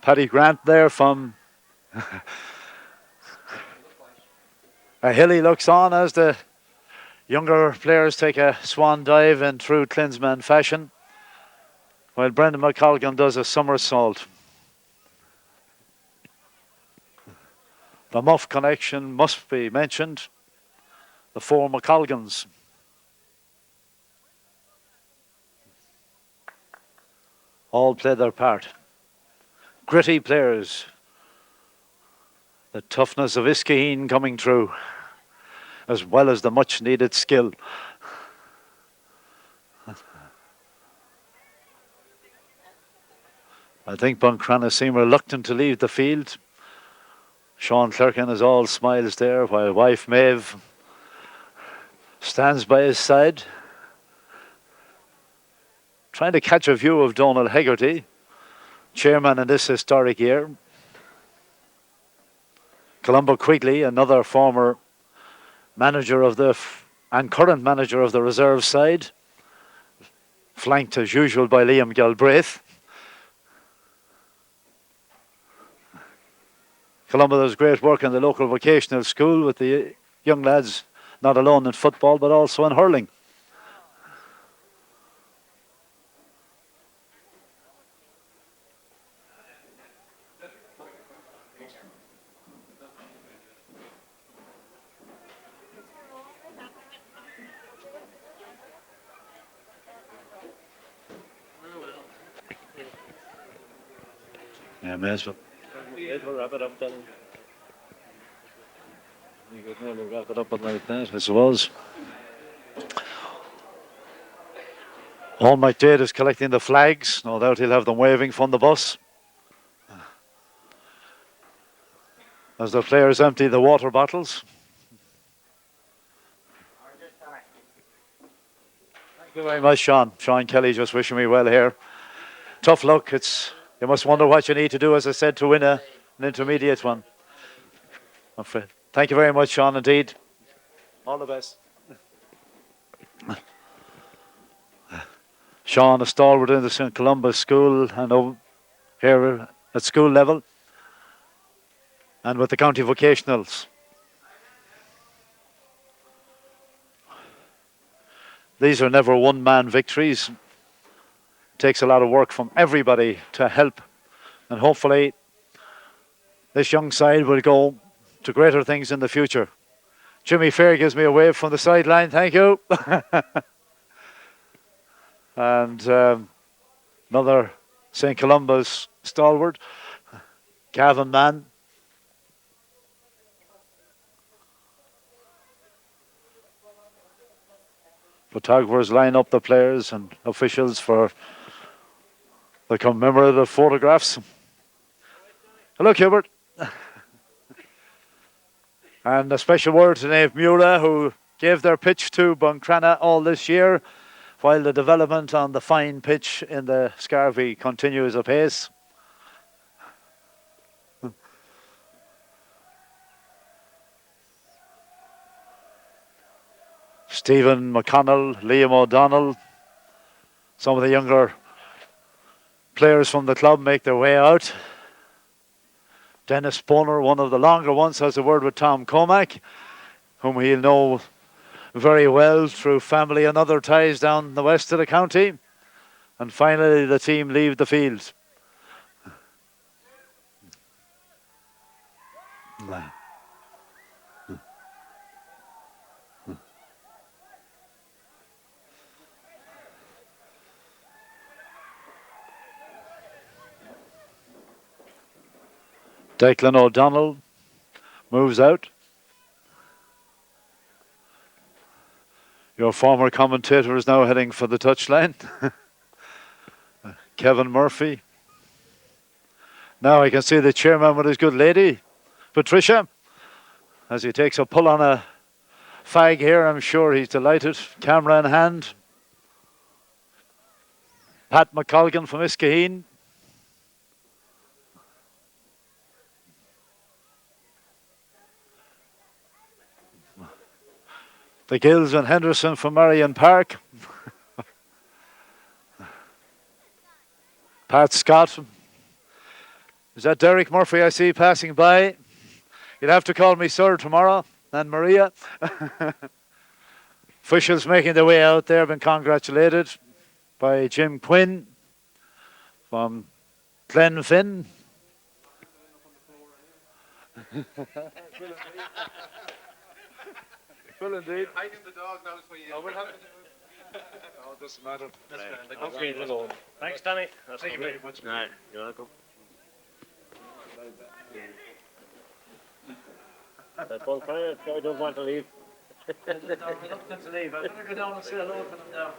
Paddy Grant there from a hilly looks on as the younger players take a swan dive in true Klinsman fashion, while Brendan McColgan does a somersault. The Muff connection must be mentioned. The 4 McColgans. All play their part. Gritty players. The toughness of Iskaheen coming through, as well as the much needed skill. I think Buncrana seem reluctant to leave the field. Sean Clerkin is all smiles there, while wife Maeve stands by his side, trying to catch a view of Donald Hegarty, chairman in this historic year. Columba Quigley, another former manager of the and current manager of the reserve side, flanked as usual by Liam Galbraith. Columba does great work in the local vocational school with the young lads, not alone in football but also in hurling. Yeah, may as well. We'll wrap it up then. You could nearly wrap it up like that, I suppose. All McDade is collecting the flags. No doubt he'll have them waving from the bus as the players empty the water bottles. Thank you very much, Sean. Sean Kelly just wishing me well here. Tough luck. You must wonder what you need to do, as I said, to win an intermediate one. Thank you very much, Sean, indeed. All the best. Sean, a stalwart in the St. Columba's school and over here at school level and with the county vocationals. These are never one-man victories. It takes a lot of work from everybody to help, and hopefully this young side will go to greater things in the future. Jimmy Fair gives me a wave from the sideline. Thank you. And another St. Columba's stalwart, Gavin Mann. Photographers line up the players and officials for the commemorative photographs. Hello, Hubert. And a special word to Nave Mura, who gave their pitch to Buncrana all this year, while the development on the fine pitch in the Scarvey continues apace. Stephen McConnell, Liam O'Donnell, some of the younger players from the club make their way out. Dennis Boner, one of the longer ones, has a word with Tom Cormack, whom he'll know very well through family and other ties down the west of the county. And finally, the team leave the field. Declan O'Donnell moves out. Your former commentator is now heading for the touchline. Kevin Murphy. Now I can see the chairman with his good lady, Patricia, as he takes a pull on a fag here. I'm sure he's delighted. Camera in hand. Pat McColgan from Iskaheen. The Gills and Henderson from Marion Park. Pat Scott. Is that Derek Murphy I see passing by? You'll have to call me sir tomorrow. And Maria. Officials making their way out there, been congratulated by Jim Quinn from Glenfin. Well, indeed. Hiding the dog now is for you. Oh, it doesn't matter. Thanks, Danny. Thank you very much. No, you're welcome. That Buncrana guy don't want to leave. I'm reluctant to leave. I'm going to go down and say hello to them now.